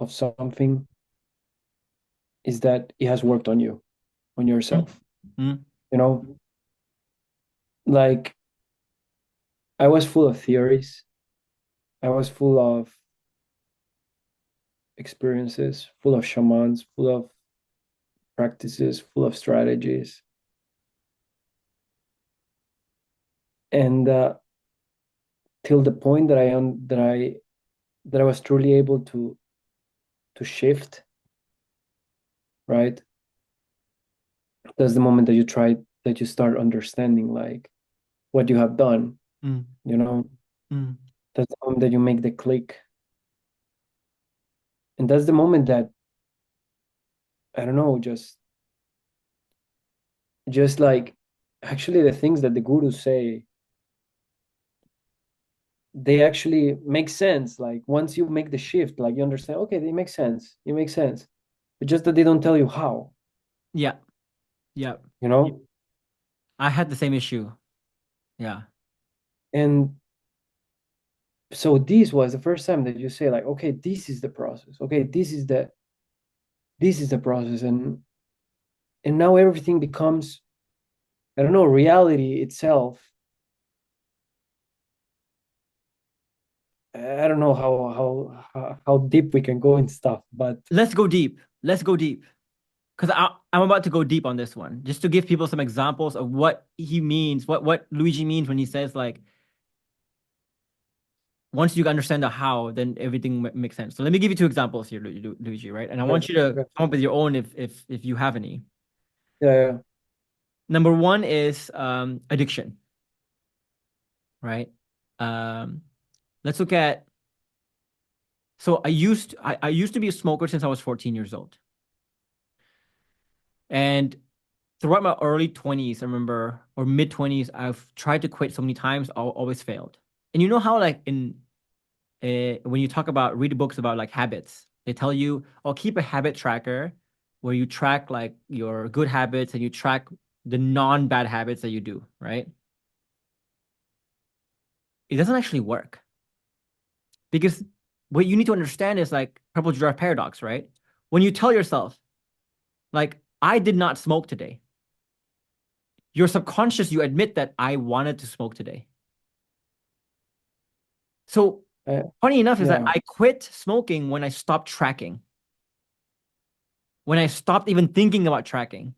of something is that it has worked on you, on yourself.
Mm,
You know, like I was full of theories. I was full of experiences, full of shamans, full of practices, full of strategies. And till the point that I was truly able to shift, right? That's the moment that you start understanding like what you have done,
mm,
you know.
mm.
That's the moment that you make the click, and that's the moment that I don't know, just like actually the things that the gurus say, they actually make sense. Like once you make the shift, like you understand, okay, they make sense, it makes sense, but just that they don't tell you how,
Yeah, yeah.
you know.
I had the same issue. Yeah.
And so this was the first time that you say like, okay, this is the process, okay, this is the process, and now everything becomes, I don't know, reality itself. I don't know how deep we can go in stuff, but
Let's go deep. Let's go deep. because I'm about to go deep on this one, just to give people some examples of what he means, what Luigi means when he says like once you understand the how, then everything makes sense. So let me give you two examples here, Luigi, right? And I
Okay.
want you to
Okay.
come up with your own if you have any.
Yeah, yeah.
Number one is addiction, right? Um, let's look at. So I used to be a smoker since I was 14 years old, and throughout my early 20s, I remember, or mid 20s, I've tried to quit so many times, always failed. And you know how like in when you talk about read books about like habits, they tell you, "Oh, keep a habit tracker where you track like your good habits and you track the non-bad habits that you do," right? It doesn't actually work because what you need to understand is like purple giraffe paradox, right? When you tell yourself, like, I did not smoke today, your subconscious, you admit that I wanted to smoke today. So
Uh,
funny enough is that
yeah,
I quit smoking when I stopped tracking, when I stopped even thinking about tracking.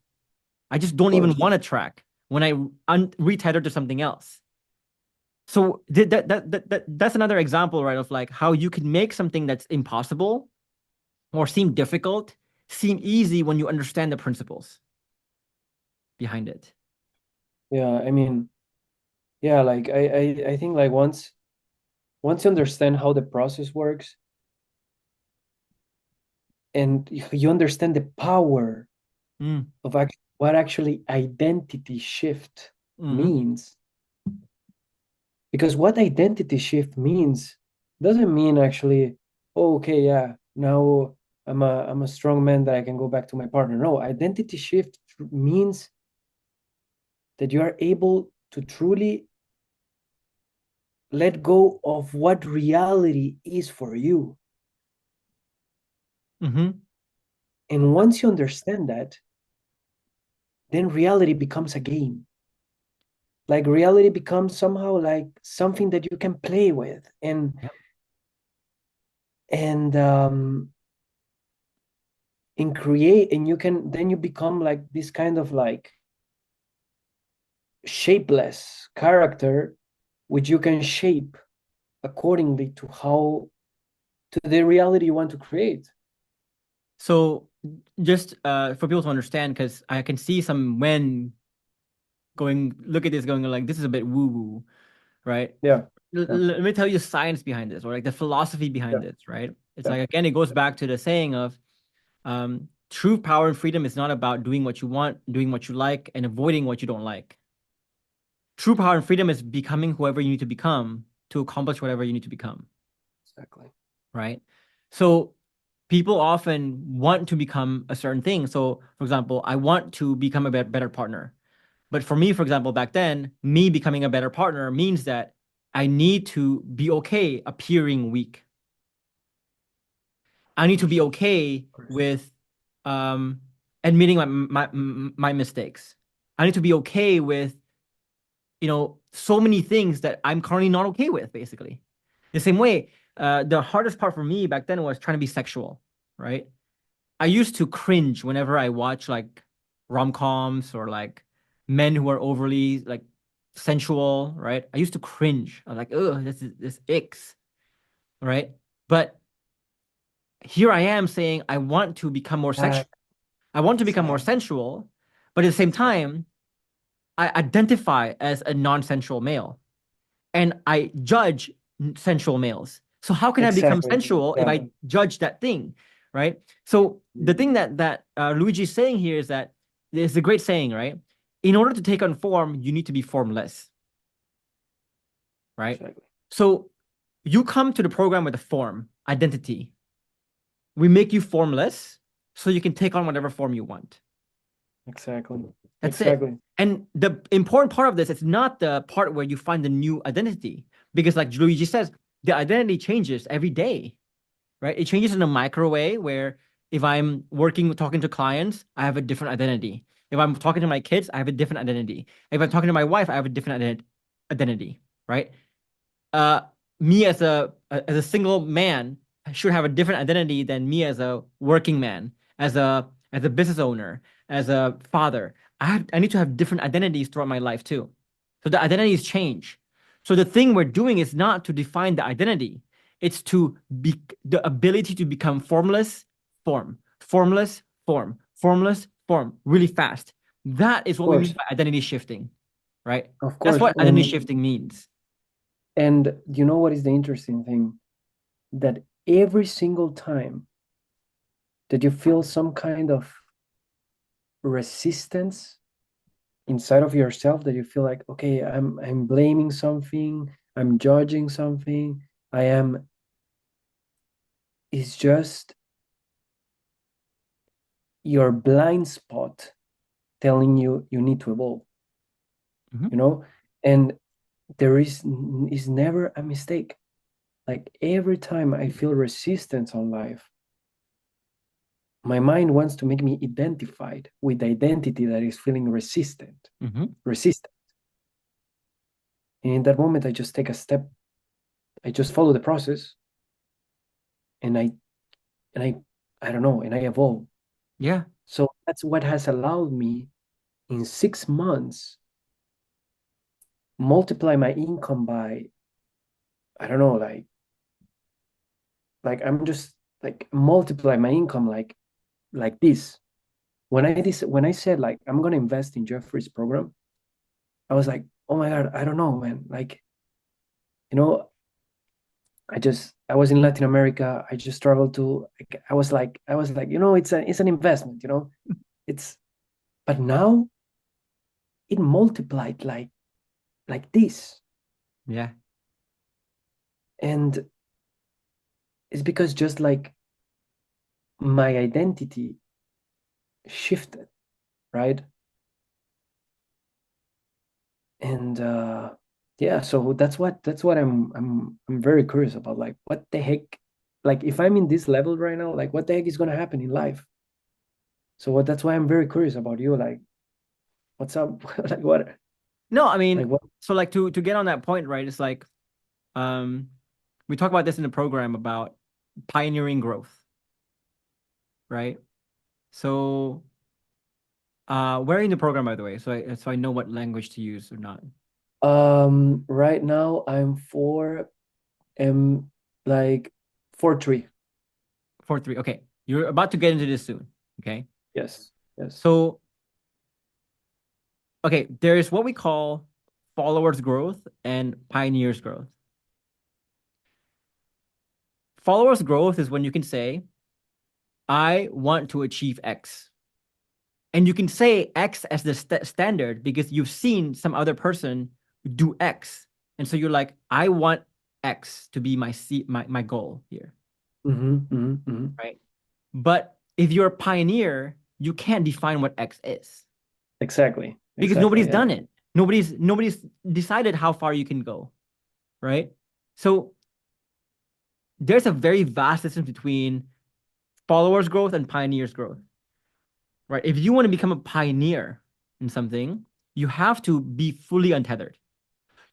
I just
of
don't even
course.
want to track when I retether to something else. So that's another example, right, of like how you can make something that's impossible or seem difficult seem easy when you understand the principles behind it.
Yeah, I mean, yeah, like I think like once you understand how the process works and you understand the power
Mm,
of what actually identity shift
mm-hmm.
means, because what identity shift means doesn't mean actually, oh, okay, yeah, now I'm a strong man that I can go back to my partner. No, identity shift means that you are able to truly let go of what reality is for you.
Mm-hmm.
And once you understand that, then reality becomes a game. Like reality becomes somehow like something that you can play with
Yep.
and and create, and you can then you become like this kind of like shapeless character which you can shape accordingly to how to the reality you want to create.
So just for people to understand, because I can see some men going, look at this, going like, this is a bit woo-woo, right?
Yeah, yeah,
Let me tell you the science behind this, or like the philosophy behind
yeah,
this, right? It's
yeah.
like again, it goes back to the saying of true power and freedom is not about doing what you want, doing what you like, and avoiding what you don't like. True power and freedom is becoming whoever you need to become to accomplish whatever you need to become,
Exactly.
right? So people often want to become a certain thing. So, for example, I want to become a better partner. But for me, for example, back then, me becoming a better partner means that I need to be okay appearing weak. I need to be okay
Of course.
with um, admitting my mistakes. I need to be okay with, so many things that I'm currently not okay with, basically. The same way, the hardest part for me back then was trying to be sexual, right? I used to cringe whenever I watch like rom-coms or like men who are overly like sensual, right? I used to cringe. I was like, ugh, this icks, right? But here I am saying I want to become more sexual.
Exactly.
I want to become more
Exactly.
sensual, but at the same
Exactly.
time, I identify as a non-sensual male and I judge sensual males. So how can I become
Exactly.
sensual if I
Exactly.
judge that thing, right? So the thing that Luigi is saying here is that there's a great saying, right? In order to take on form, you need to be formless, right?
Exactly.
So you come to the program with a form, identity. We make you formless so you can take on whatever form you want.
Exactly.
That's it.
Exactly.
And the important part of this, it's not the part where you find the new identity, because like Luigi says, the identity changes every day, right? It changes in a micro way where if I'm working, talking to clients, I have a different identity. If I'm talking to my kids, I have a different identity. If I'm talking to my wife, I have a different identity, right? Uh, Me as a single man should have a different identity than me as a working man, as a as a business owner, as a father. I need to have different identities throughout my life too. So the identities change. So the thing we're doing is not to define the identity. It's to be the ability to become formless, formless, formless, form really fast. That is
Of
what we mean
course,
by identity shifting, right?
of
That's
course.
what identity shifting means.
And you know what is the interesting thing? That every single time that you feel some kind of resistance inside of yourself, that you feel like, okay, I'm blaming something, I'm judging something, I am, it's just your blind spot telling you you need to evolve,
Mhm.
you know? And there is never a mistake. Like every time I feel resistance on life, my mind wants to make me identified with the identity that is feeling
Mhm.
resistant. And in that moment, I just take a step. I just follow the process, and and I I don't know, and I evolve.
Yeah.
So that's what has allowed me in 6 months multiply my income by, I don't know, like I'm just like multiply my income like this. When I said like I'm gonna invest in Geoffrey's program, I was like, oh my God, I don't know, man. Like, you know, I was in Latin America. I just traveled to like, I was like, it's an investment, It's but now it multiplied like this.
Yeah.
And it's because just like my identity shifted, right? And yeah, so that's what I'm very curious about. Like what the heck, like if I'm in this level right now, like what the heck is gonna happen in life? So that's why I'm very curious about you. Like, what's up? Like what?
No, I
Like
mean,
what?
so like to get on that point, right? It's like um we talk about this in the program about pioneering growth, right? So where in the program, by the way, so I know what language to use or not.
Right now I'm like 4-3.
4-3. Okay. You're about to get into this soon. Okay.
Yes, yes.
So, okay, there's what we call followers growth and pioneers growth. Followers growth is when you can say, I want to achieve X. And you can say X as the standard because you've seen some other person do X. And so you're like, I want X to be my goal here,
Mm-hmm, mm-hmm, mm-hmm.
right? But if you're a pioneer, you can't define what X is
Exactly,
because
exactly.
nobody's
Yeah.
done it. Nobody's decided how far you can go, right? So there's a very vast distance between followers growth and pioneers growth, right? If you want to become a pioneer in something, you have to be fully untethered.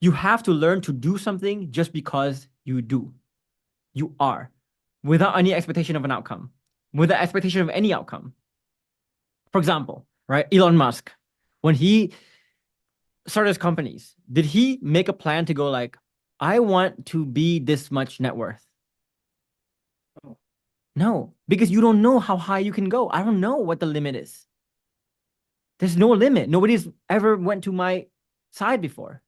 You have to learn to do something just because you do. You are, without any expectation of an outcome, without expectation of any outcome. For example, right? Elon Musk, when he started his companies, did he make a plan to go like, I want to be this much net worth? No, because you don't know how high you can go. I don't know what the limit is. There's no limit. Nobody's ever went to my side before,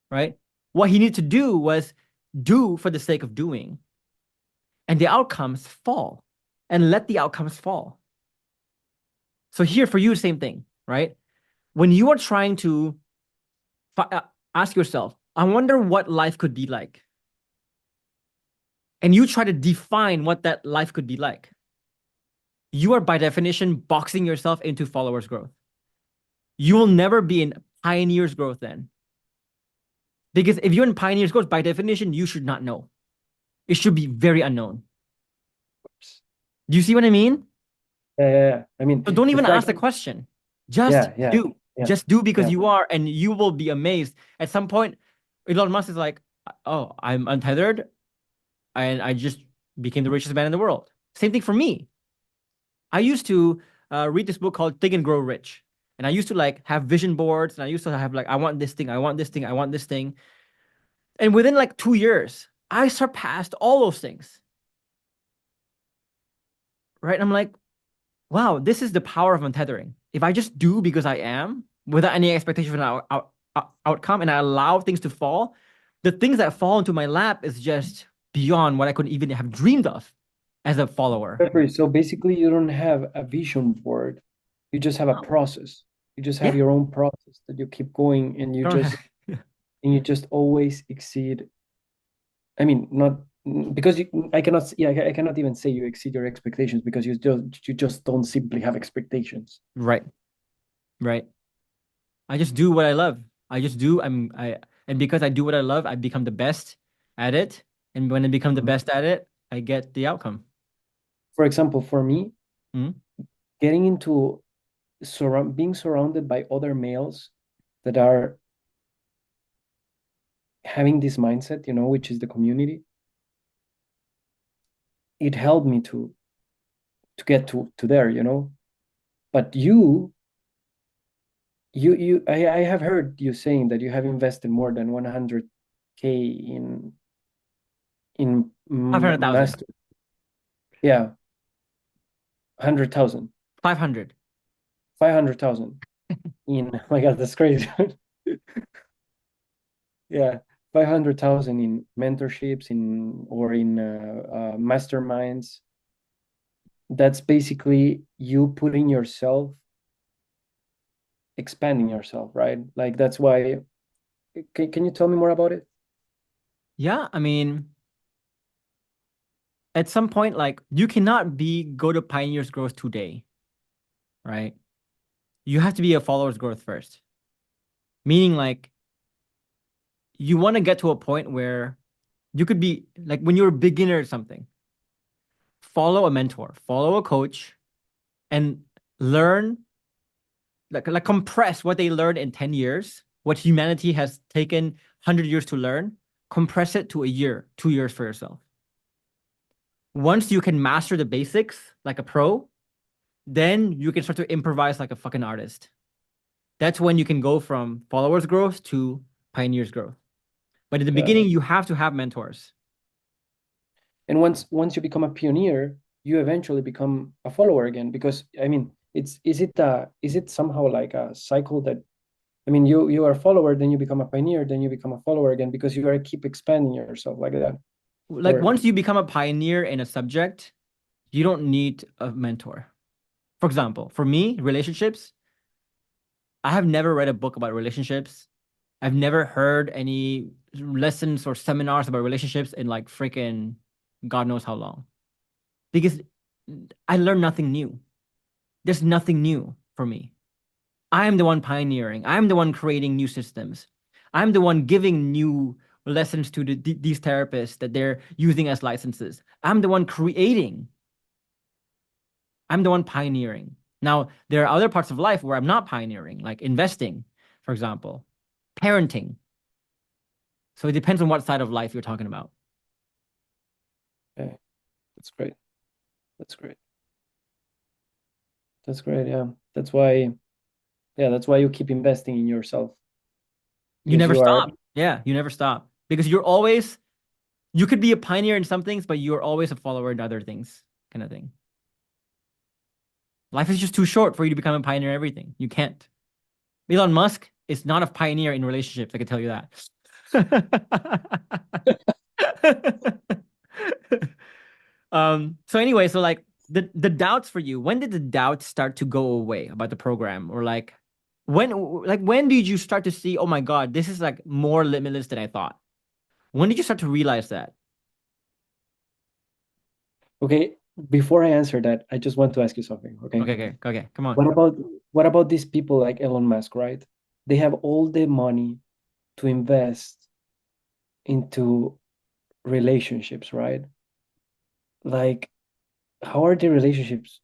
right? What he needed to do was do for the sake of doing, and the outcomes fall, and let the outcomes fall. So here for you, same thing, right? When you are trying to ask yourself, I wonder what life could be like, and you try to define what that life could be like, you are by definition boxing yourself into followers growth. You will never be in pioneers growth then. Because if you're in pioneers growth, by definition, you should not know. It should be very unknown. Do you see what I mean?
Yeah, yeah, yeah. I
So
mean,
don't even
it's like,
ask the question. Just
yeah, yeah,
do.
yeah,
Just do because
yeah.
you are, and you will be amazed. At some point, Elon Musk is like, oh, I'm untethered and I just became the richest man in the world. Same thing for me. I used to read this book called Think and Grow Rich. And I used to like have vision boards and I used to have like, I want this thing, I want this thing, I want this thing. And within like 2 years, I surpassed all those things. Right. And I'm like, wow, this is the power of untethering. If I just do because I am without any expectation of an outcome and I allow things to fall, the things that fall into my lap is just beyond what I could even have dreamed of as a follower.
Jeffrey, so basically you don't have a vision board. You just have a process. You just have
Yeah.
your own process that you keep going and
I don't have,
you just always exceed. I mean, not because I cannot, yeah, I cannot even say you exceed your expectations because you just don't simply have expectations.
right. Right. I just do what I love. I just do. And because I do what I love, I become the best at it. And when I become the
Mhm.
best at it, I get the outcome.
For example, for me,
Mhm.
getting into being surrounded by other males that are having this mindset, which is the community, it helped me to get to there. But I have heard you saying that you have invested more than 100K in
500,000.
master. Yeah, 100,000,
500.
500,000 in, oh my God, that's crazy. Yeah, 500,000 in mentorships or in masterminds. That's basically you putting yourself, expanding yourself, right? Like that's why. Can you tell me more about it?
Yeah, I mean, at some point, like you cannot go to Pioneer's growth today, right? You have to be a follower's growth first. Meaning like you want to get to a point where you could be like when you're a beginner at something, follow a mentor, follow a coach, and learn like compress what they learned in 10 years, what humanity has taken 100 years to learn, compress it to a year, 2 years for yourself. Once you can master the basics like a pro, then you can start to improvise like a fucking artist. That's when you can go from followers growth to pioneers growth. But in the
Yeah.
beginning, you have to have mentors.
And once you become a pioneer, you eventually become a follower again. Because I mean, is it somehow like a cycle that, I mean, you are a follower, then you become a pioneer, then you become a follower again because you gotta keep expanding yourself like that.
Like
Or
once you become a pioneer in a subject, you don't need a mentor. For example, for me, relationships, I have never read a book about relationships. I've never heard any lessons or seminars about relationships in like freaking God knows how long. Because I learned nothing new. There's nothing new for me. I am the one pioneering. I'm the one creating new systems. I'm the one giving new lessons to these therapists that they're using as licenses. I'm the one creating. I'm the one pioneering. Now, there are other parts of life where I'm not pioneering, like investing, for example, parenting. So it depends on what side of life you're talking about.
okay, that's great. That's great. That's great. Yeah. That's why you keep investing in yourself
You
because
never
you are.
stop. Yeah, you never stop because you could be a pioneer in some things, but you're always a follower in other things, kind of thing. Life is just too short for you to become a pioneer in everything. You can't. Elon Musk is not a pioneer in relationships, I can tell you that. So anyway, so like the doubts for you, when did the doubts start to go away about the program? Or when did you start to see, oh my God, this is like more limitless than I thought? When did you start to realize that?
Okay, before I answer that, I just want to ask you something, okay?
Okay, okay, okay, come on.
What about what about these people like Elon Musk, right? They have all the money to invest into relationships, right? Like, how are the relationships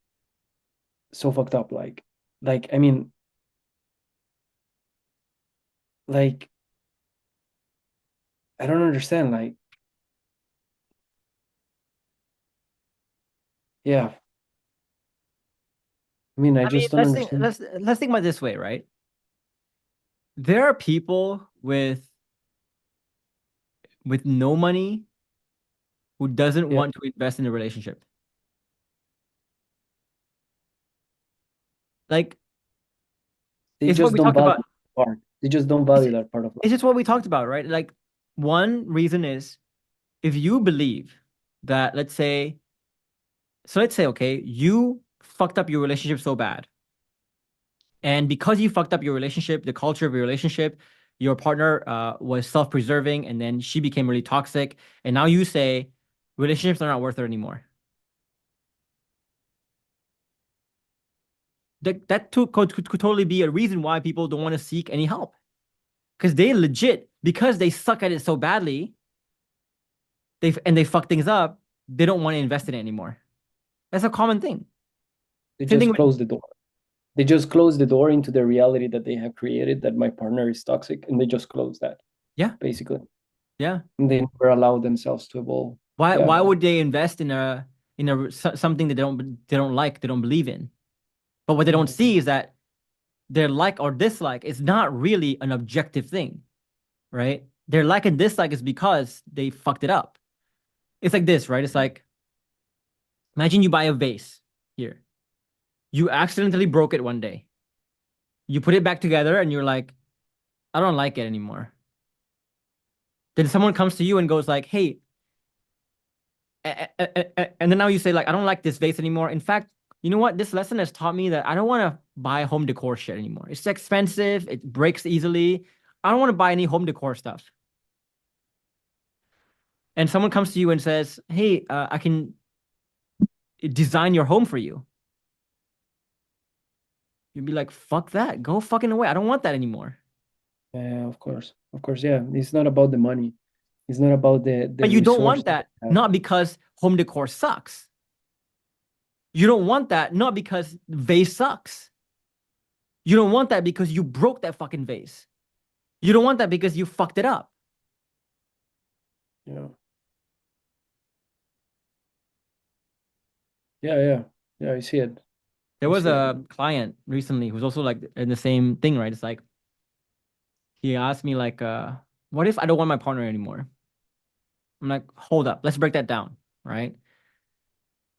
so fucked up? Like, I mean, like, I don't understand. Like, yeah, I mean, I
I mean,
just don't understand.
let's think about it this way, right? There are people with no money who doesn't
Yeah,
want to invest in a relationship.
they
It's what
just
we
don't
talked
value
about.
that part. They just don't
It's,
value that part of life.
it's just what we talked about, right? Like one reason is if you believe that, let's say, okay, you fucked up your relationship so bad. And because you fucked up your relationship, the culture of your relationship, your partner was self-preserving and then she became really toxic. And now you say relationships are not worth it anymore. Could totally be a reason why people don't want to seek any help. Because because they suck at it so badly, they fuck things up, they don't want to invest in it anymore. That's a common thing.
They
Same thing
just
with,
close the door. They just close the door into the reality that they have created, that my partner is toxic, and they just close that,
yeah,
basically.
yeah.
And they never allow themselves to evolve. Yeah,
Why would they invest in something they don't like, they don't believe in? But what they don't see is that their like or dislike is not really an objective thing, right? Their like and dislike is because they fucked it up. It's like this, right? It's like imagine you buy a vase here. You accidentally broke it one day. You put it back together and you're like, I don't like it anymore. Then someone comes to you and goes like, "Hey," and then now you say like, "I don't like this vase anymore." In fact, you know what? This lesson has taught me that I don't want to buy home decor shit anymore. It's expensive. It breaks easily. I don't want to buy any home decor stuff. And someone comes to you and says, "Hey, I can design your home for you." You'd be like, "Fuck that. Go fucking away. I don't want that anymore."
yeah, of course, of course. Yeah, it's not about the money. It's not about the
But you don't
resource
want
that
that
they have.
not because home decor sucks. You don't want that not because vase sucks. You don't want that because you broke that fucking vase. You don't want that because you fucked it up.
Yeah, yeah, yeah, yeah. I see it.
There
I
was
see it.
a client recently who's also like in the same thing, right? It's like he asked me like, what if I don't want my partner anymore? I'm like, hold up, let's break that down, right?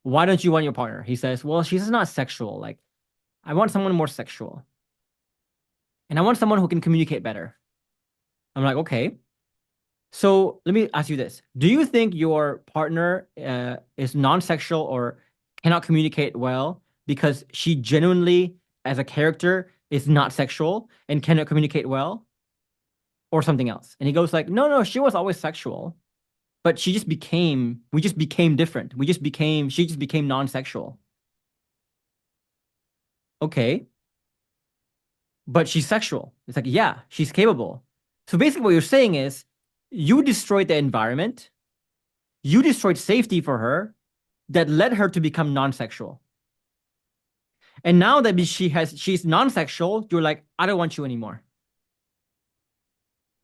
Why don't you want your partner? He says, well, she's not sexual. Like, I want someone more sexual. And I want someone who can communicate better. I'm like, okay. So let me ask you this. Do you think your partner is non-sexual or cannot communicate well because she genuinely, as a character, is not sexual and cannot communicate well, or something else? And he goes like, no, no, she was always sexual, but we just became different. She just became non-sexual. Okay, but she's sexual. It's like, yeah, she's capable. So basically what you're saying is you destroyed the environment, you destroyed safety for her that led her to become non-sexual. And now that she's non-sexual, you're like, I don't want you anymore.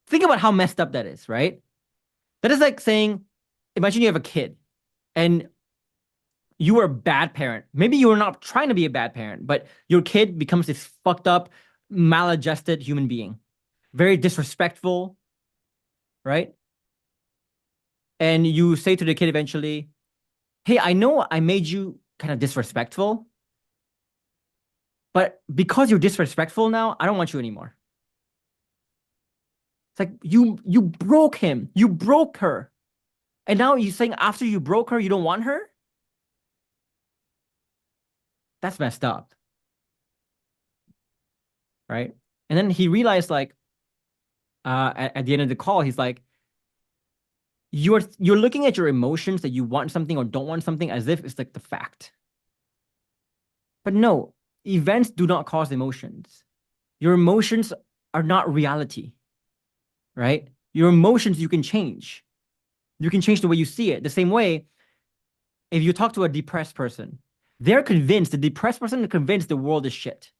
Think about how messed up that is, right? That is like saying, imagine you have a kid and you were a bad parent. Maybe you were not trying to be a bad parent, but your kid becomes this fucked up, maladjusted human being, very disrespectful, right? And you say to the kid eventually, hey, I know I made you kind of disrespectful, but because you're disrespectful now, I don't want you anymore. It's like you broke him, you broke her. And now you're saying after you broke her, you don't want her? That's messed up, right? And then he realized like at the end of the call, he's like, you're looking at your emotions that you want something or don't want something as if it's like the fact. But no, events do not cause emotions. Your emotions are not reality, right? Your emotions you can change. You can change the way you see it. The same way, if you talk to a depressed person, the depressed person is convinced the world is shit.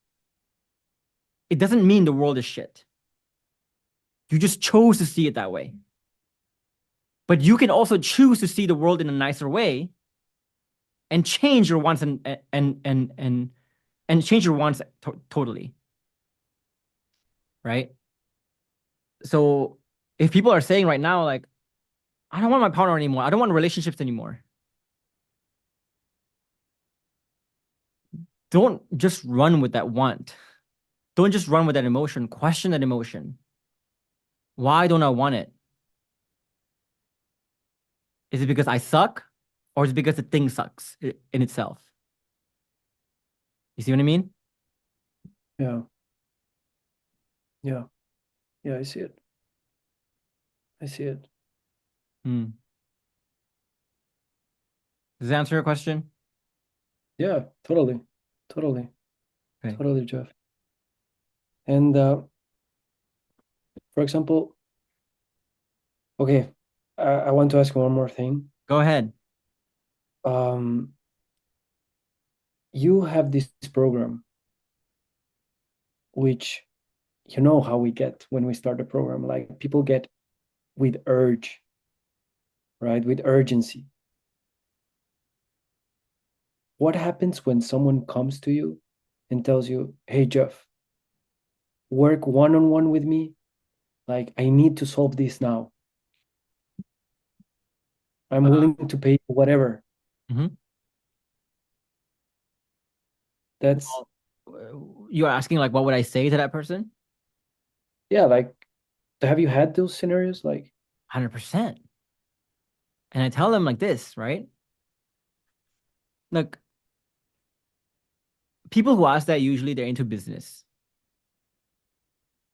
It doesn't mean the world is shit. You just chose to see it that way. But you can also choose to see the world in a nicer way and change your wants and and change your wants totally, right? So if people are saying right now, like, I don't want my partner anymore, I don't want relationships anymore, don't just run with that want. Don't just run with that emotion. Question that emotion. Why don't I want it? Is it because I suck? Or is it because the thing sucks in itself? You see what I mean?
Yeah. Yeah. Yeah, I see it. I see it.
Hmm. Does that answer your question?
Yeah, totally. Totally.
Okay.
Totally, Jeff. And for example, okay, I want to ask you one more thing.
Go ahead.
Um, you have this program, which you know how we get when we start a program. Like people get with urge, right? With urgency. What happens when someone comes to you and tells you, "Hey, Jeff, work one-on-one with me. Like I need to solve this now. I'm
Uh,
willing to pay whatever."
mhm.
That's
Well, you're asking like, what would I say to that person?
yeah, like have you had those scenarios? Like,
100%. And I tell them like this, right? Look, people who ask that usually they're into business,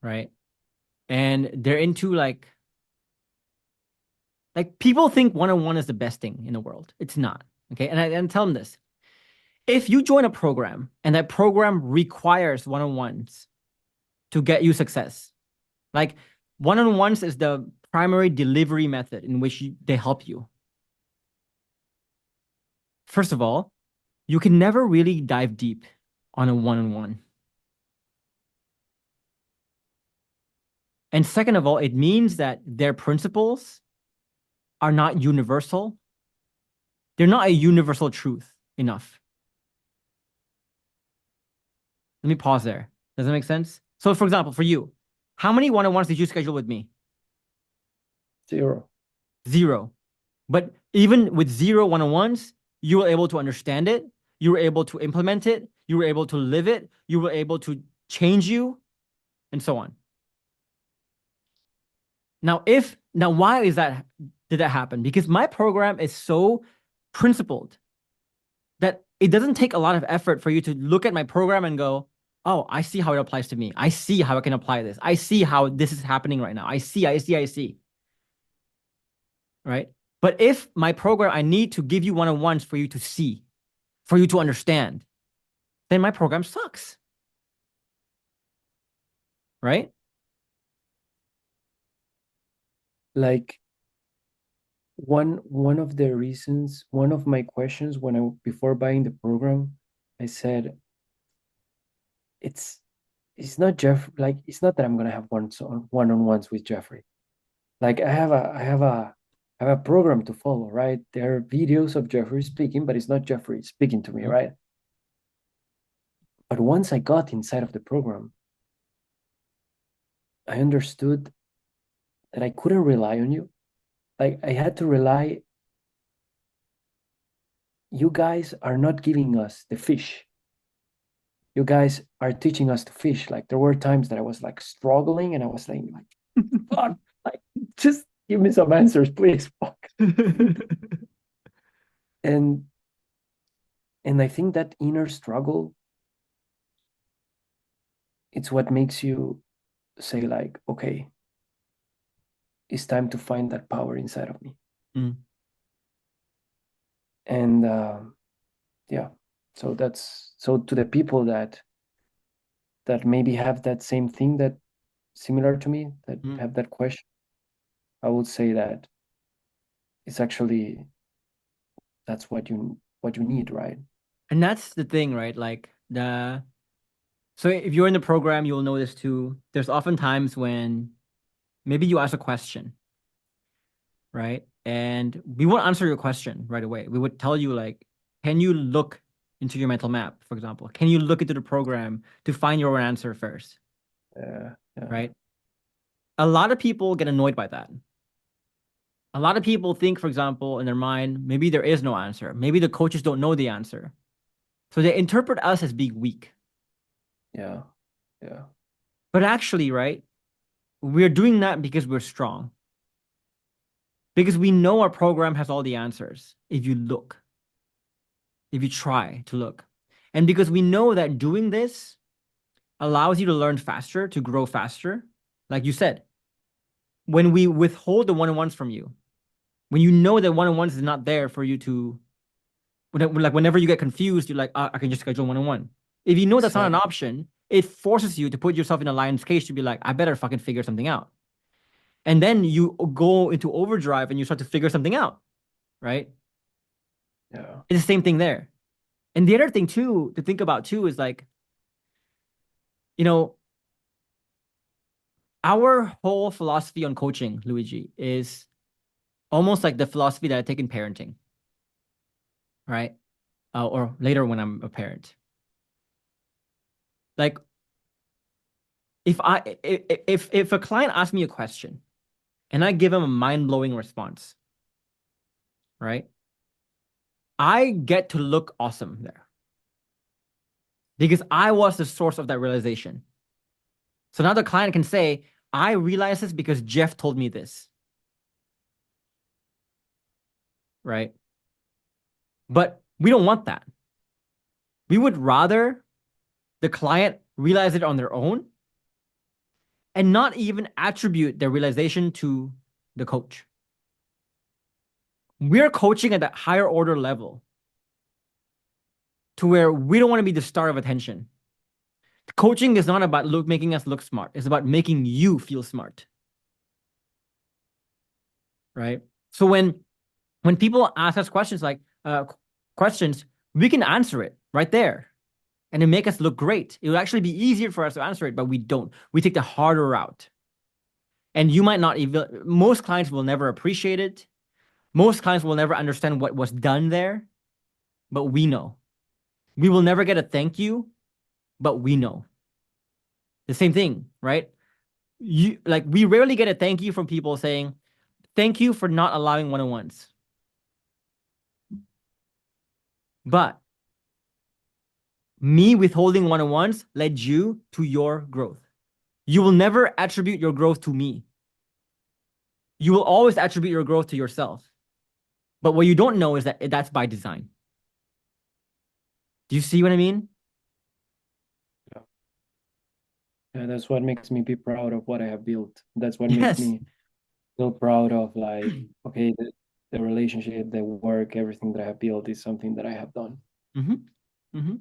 right? And they're into like people think one-on-one is the best thing in the world. It's not. Okay. And tell them this. If you join a program and that program requires one-on-ones to get you success, like one-on-ones is the primary delivery method in which they help you. First of all, you can never really dive deep on a one-on-one. And second of all, it means that their principles are not universal. They're not a universal truth enough. Let me pause there. Does that make sense? So, for example, for you, how many one-on-ones did you schedule with me?
zero.
Zero. But even with zero one-on-ones, you were able to understand it. You were able to implement it. You were able to live it. You were able to change you, and so on. Now, why did that happen? Because my program is so principled that it doesn't take a lot of effort for you to look at my program and go, oh, I see how it applies to me. I see how I can apply this. I see how this is happening right now. I see. Right? But if my program, I need to give you one-on-ones for you to see, for you to understand, then my program sucks. Right?
Like one of the reasons, one of my questions when I before buying the program, I said it's it's not Jeff, like it's not that I'm gonna have one-on-ones with Geoffrey. Like I have a program to follow, right? There are videos of Geoffrey speaking, but it's not Geoffrey speaking to me,
Mhm.
right? But once I got inside of the program, I understood that I couldn't rely on you. Like I had to rely, you guys are not giving us the fish. You guys are teaching us to fish. Like there were times that I was like struggling and I was saying like, fuck, like just give me some answers, please. Fuck. And I think that inner struggle, it's what makes you say like, okay, it's time to find that power inside of me.
Mm.
And yeah, so that's so to the people that maybe have that same thing that similar to me that
Mm.
have that question, I would say that it's actually that's what you need, right?
And that's the thing, right? So if you're in the program, you'll notice too, there's often times when maybe you ask a question, right? And we won't answer your question right away. We would tell you like, can you look into your mental map, for example? Can you look into the program to find your own answer first,
Yeah. Yeah.
right? A lot of people get annoyed by that. A lot of people think, for example, in their mind, maybe there is no answer. Maybe the coaches don't know the answer. So they interpret us as being weak.
Yeah. Yeah.
But actually, right, we're doing that because we're strong. Because we know our program has all the answers if you look, if you try to look. And because we know that doing this allows you to learn faster, to grow faster. Like you said, when we withhold the one-on-ones from you, when you know that one-on-ones is not there for you to, like whenever you get confused, you're like, I can just schedule one-on-one. If you know that's not an
Exactly.
option, it forces you to put yourself in a lion's cage to be like, I better fucking figure something out. And then you go into overdrive and you start to figure something out, right?
Yeah.
It's the same thing there. And the other thing too to think about too is like, you know, our whole philosophy on coaching, Luigi, is almost like the philosophy that I take in parenting, right? Or later when I'm a parent. Like if a client asks me a question and I give him a mind-blowing response, right? I get to look awesome there because I was the source of that realization. So now the client can say, I realized this because Jeff told me this, right? But we don't want that. We would rather the client realize it on their own and not even attribute their realization to the coach. We're coaching at that higher order level to where we don't want to be the star of attention. Coaching is not about making us look smart. It's about making you feel smart, right? So when people ask us questions like questions, we can answer it right there, and it make us look great. It would actually be easier for us to answer it, but we don't. We take the harder route, and you might not even. Most clients will never appreciate it. Most clients will never understand what was done there, but we know. We will never get a thank you, but we know. The same thing, right? You like we rarely get a thank you from people saying, "Thank you for not allowing one-on-ones." But me withholding one-on-ones led you to your growth. You will never attribute your growth to me. You will always attribute your growth to yourself. But what you don't know is that that's by design. Do you see what I mean?
Yeah. Yeah, that's what makes me be proud of what I have built. That's what makes
Yes.
me feel proud of like, okay, the relationship, the work, everything that I have built is something that I have done.
Mm-hmm. Mm-hmm.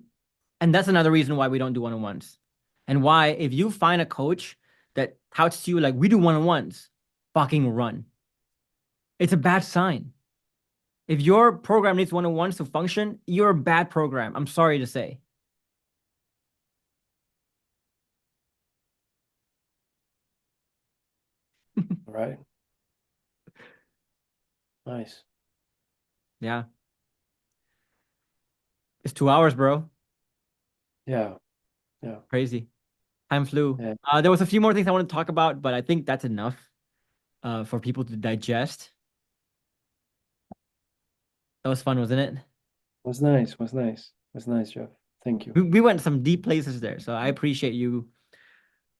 And that's another reason why we don't do one-on-ones. And why, if you find a coach that touts to you like we do one-on-ones, fucking run. It's a bad sign. If your program needs one-on-ones to function, you're a bad program. I'm sorry to say.
Right. Nice.
Yeah. It's 2 hours, bro.
Yeah. Yeah.
Crazy. Time flew.
Yeah.
There was a few more things I want to talk about, but I think that's enough for people to digest. That was fun, wasn't it?
Was nice. Was nice. Was nice, Jeff. Thank you.
We went some deep places there, so I appreciate you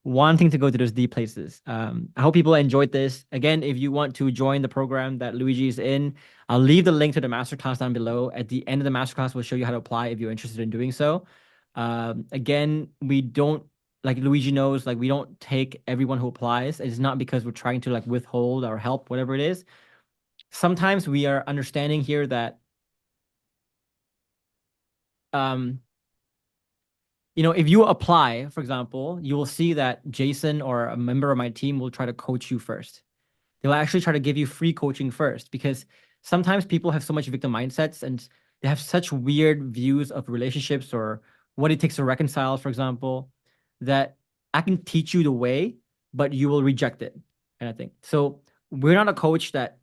wanting to go to those deep places. I hope people enjoyed this. Again, if you want to join the program that Luigi is in, I'll leave the link to the masterclass down below. At the end of the masterclass, we'll show you how to apply if you're interested in doing so. Again, we don't, like Luigi knows, like we don't take everyone who applies. It's not because we're trying to like withhold or help, whatever it is. Sometimes we are understanding here that um if you apply, for example, you will see that Jason or a member of my team will try to coach you first. They'll actually try to give you free coaching first because sometimes people have so much victim mindsets and they have such weird views of relationships or what it takes to reconcile, for example, that I can teach you the way, but you will reject it. And I think so. We're not a coach that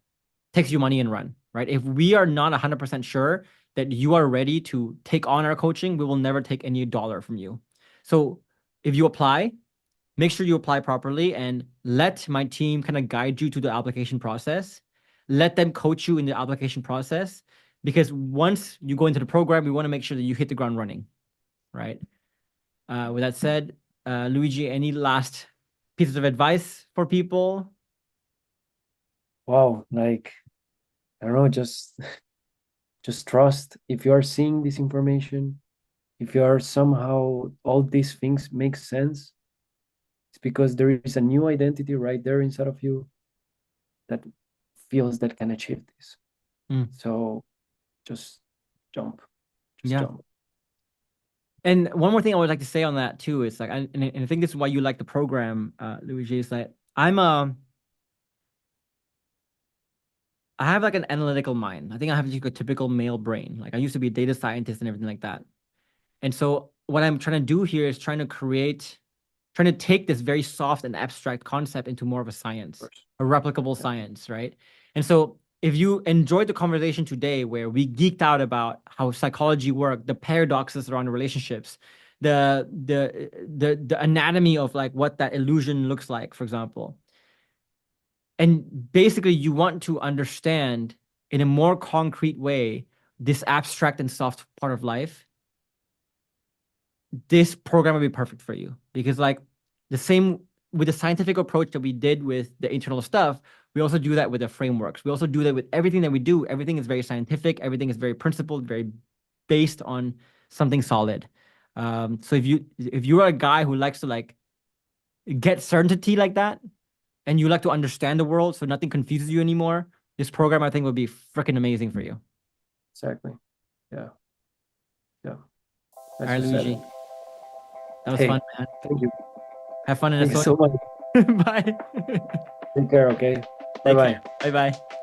takes your money and run, right? If we are not 100% sure that you are ready to take on our coaching, we will never take any dollar from you. So if you apply, make sure you apply properly and let my team kind of guide you to the application process. Let them coach you in the application process because once you go into the program, we want to make sure that you hit the ground running, right? With that said, Luigi, any last pieces of advice for people?
Wow, like I don't know, just trust. If you are seeing this information, if you are somehow all these things make sense, it's because there is a new identity right there inside of you that feels that can achieve this.
Mm,
So just jump, just
yeah.
jump.
And one more thing I would like to say on that too is like, and I think this is why you like the program, Luigi, is that I have like an analytical mind. I think I have like a typical male brain. Like I used to be a data scientist and everything like that. And so what I'm trying to do here is trying to take this very soft and abstract concept into more of a
Of
science,
course.
a replicable
Yeah,
science, right? And so if you enjoyed the conversation today where we geeked out about how psychology works, the paradoxes around relationships, the anatomy of like what that illusion looks like, for example. And basically you want to understand in a more concrete way this abstract and soft part of life, this program would be perfect for you because like the same with the scientific approach that we did with the internal stuff, we also do that with the frameworks. We also do that with everything that we do. Everything is very scientific, everything is very principled, very based on something solid. So if you're a guy who likes to like get certainty like that and you like to understand the world so nothing confuses you anymore, this program I think would be freaking amazing for you.
exactly. Yeah, yeah.
All
As
right,
you said
Luigi,
it.
that was fun,
Hey,
man.
thank you.
Have fun in
Thank you
Estonia.
so much.
Bye.
Take care, okay? Bye
Take care.
bye.
Bye bye.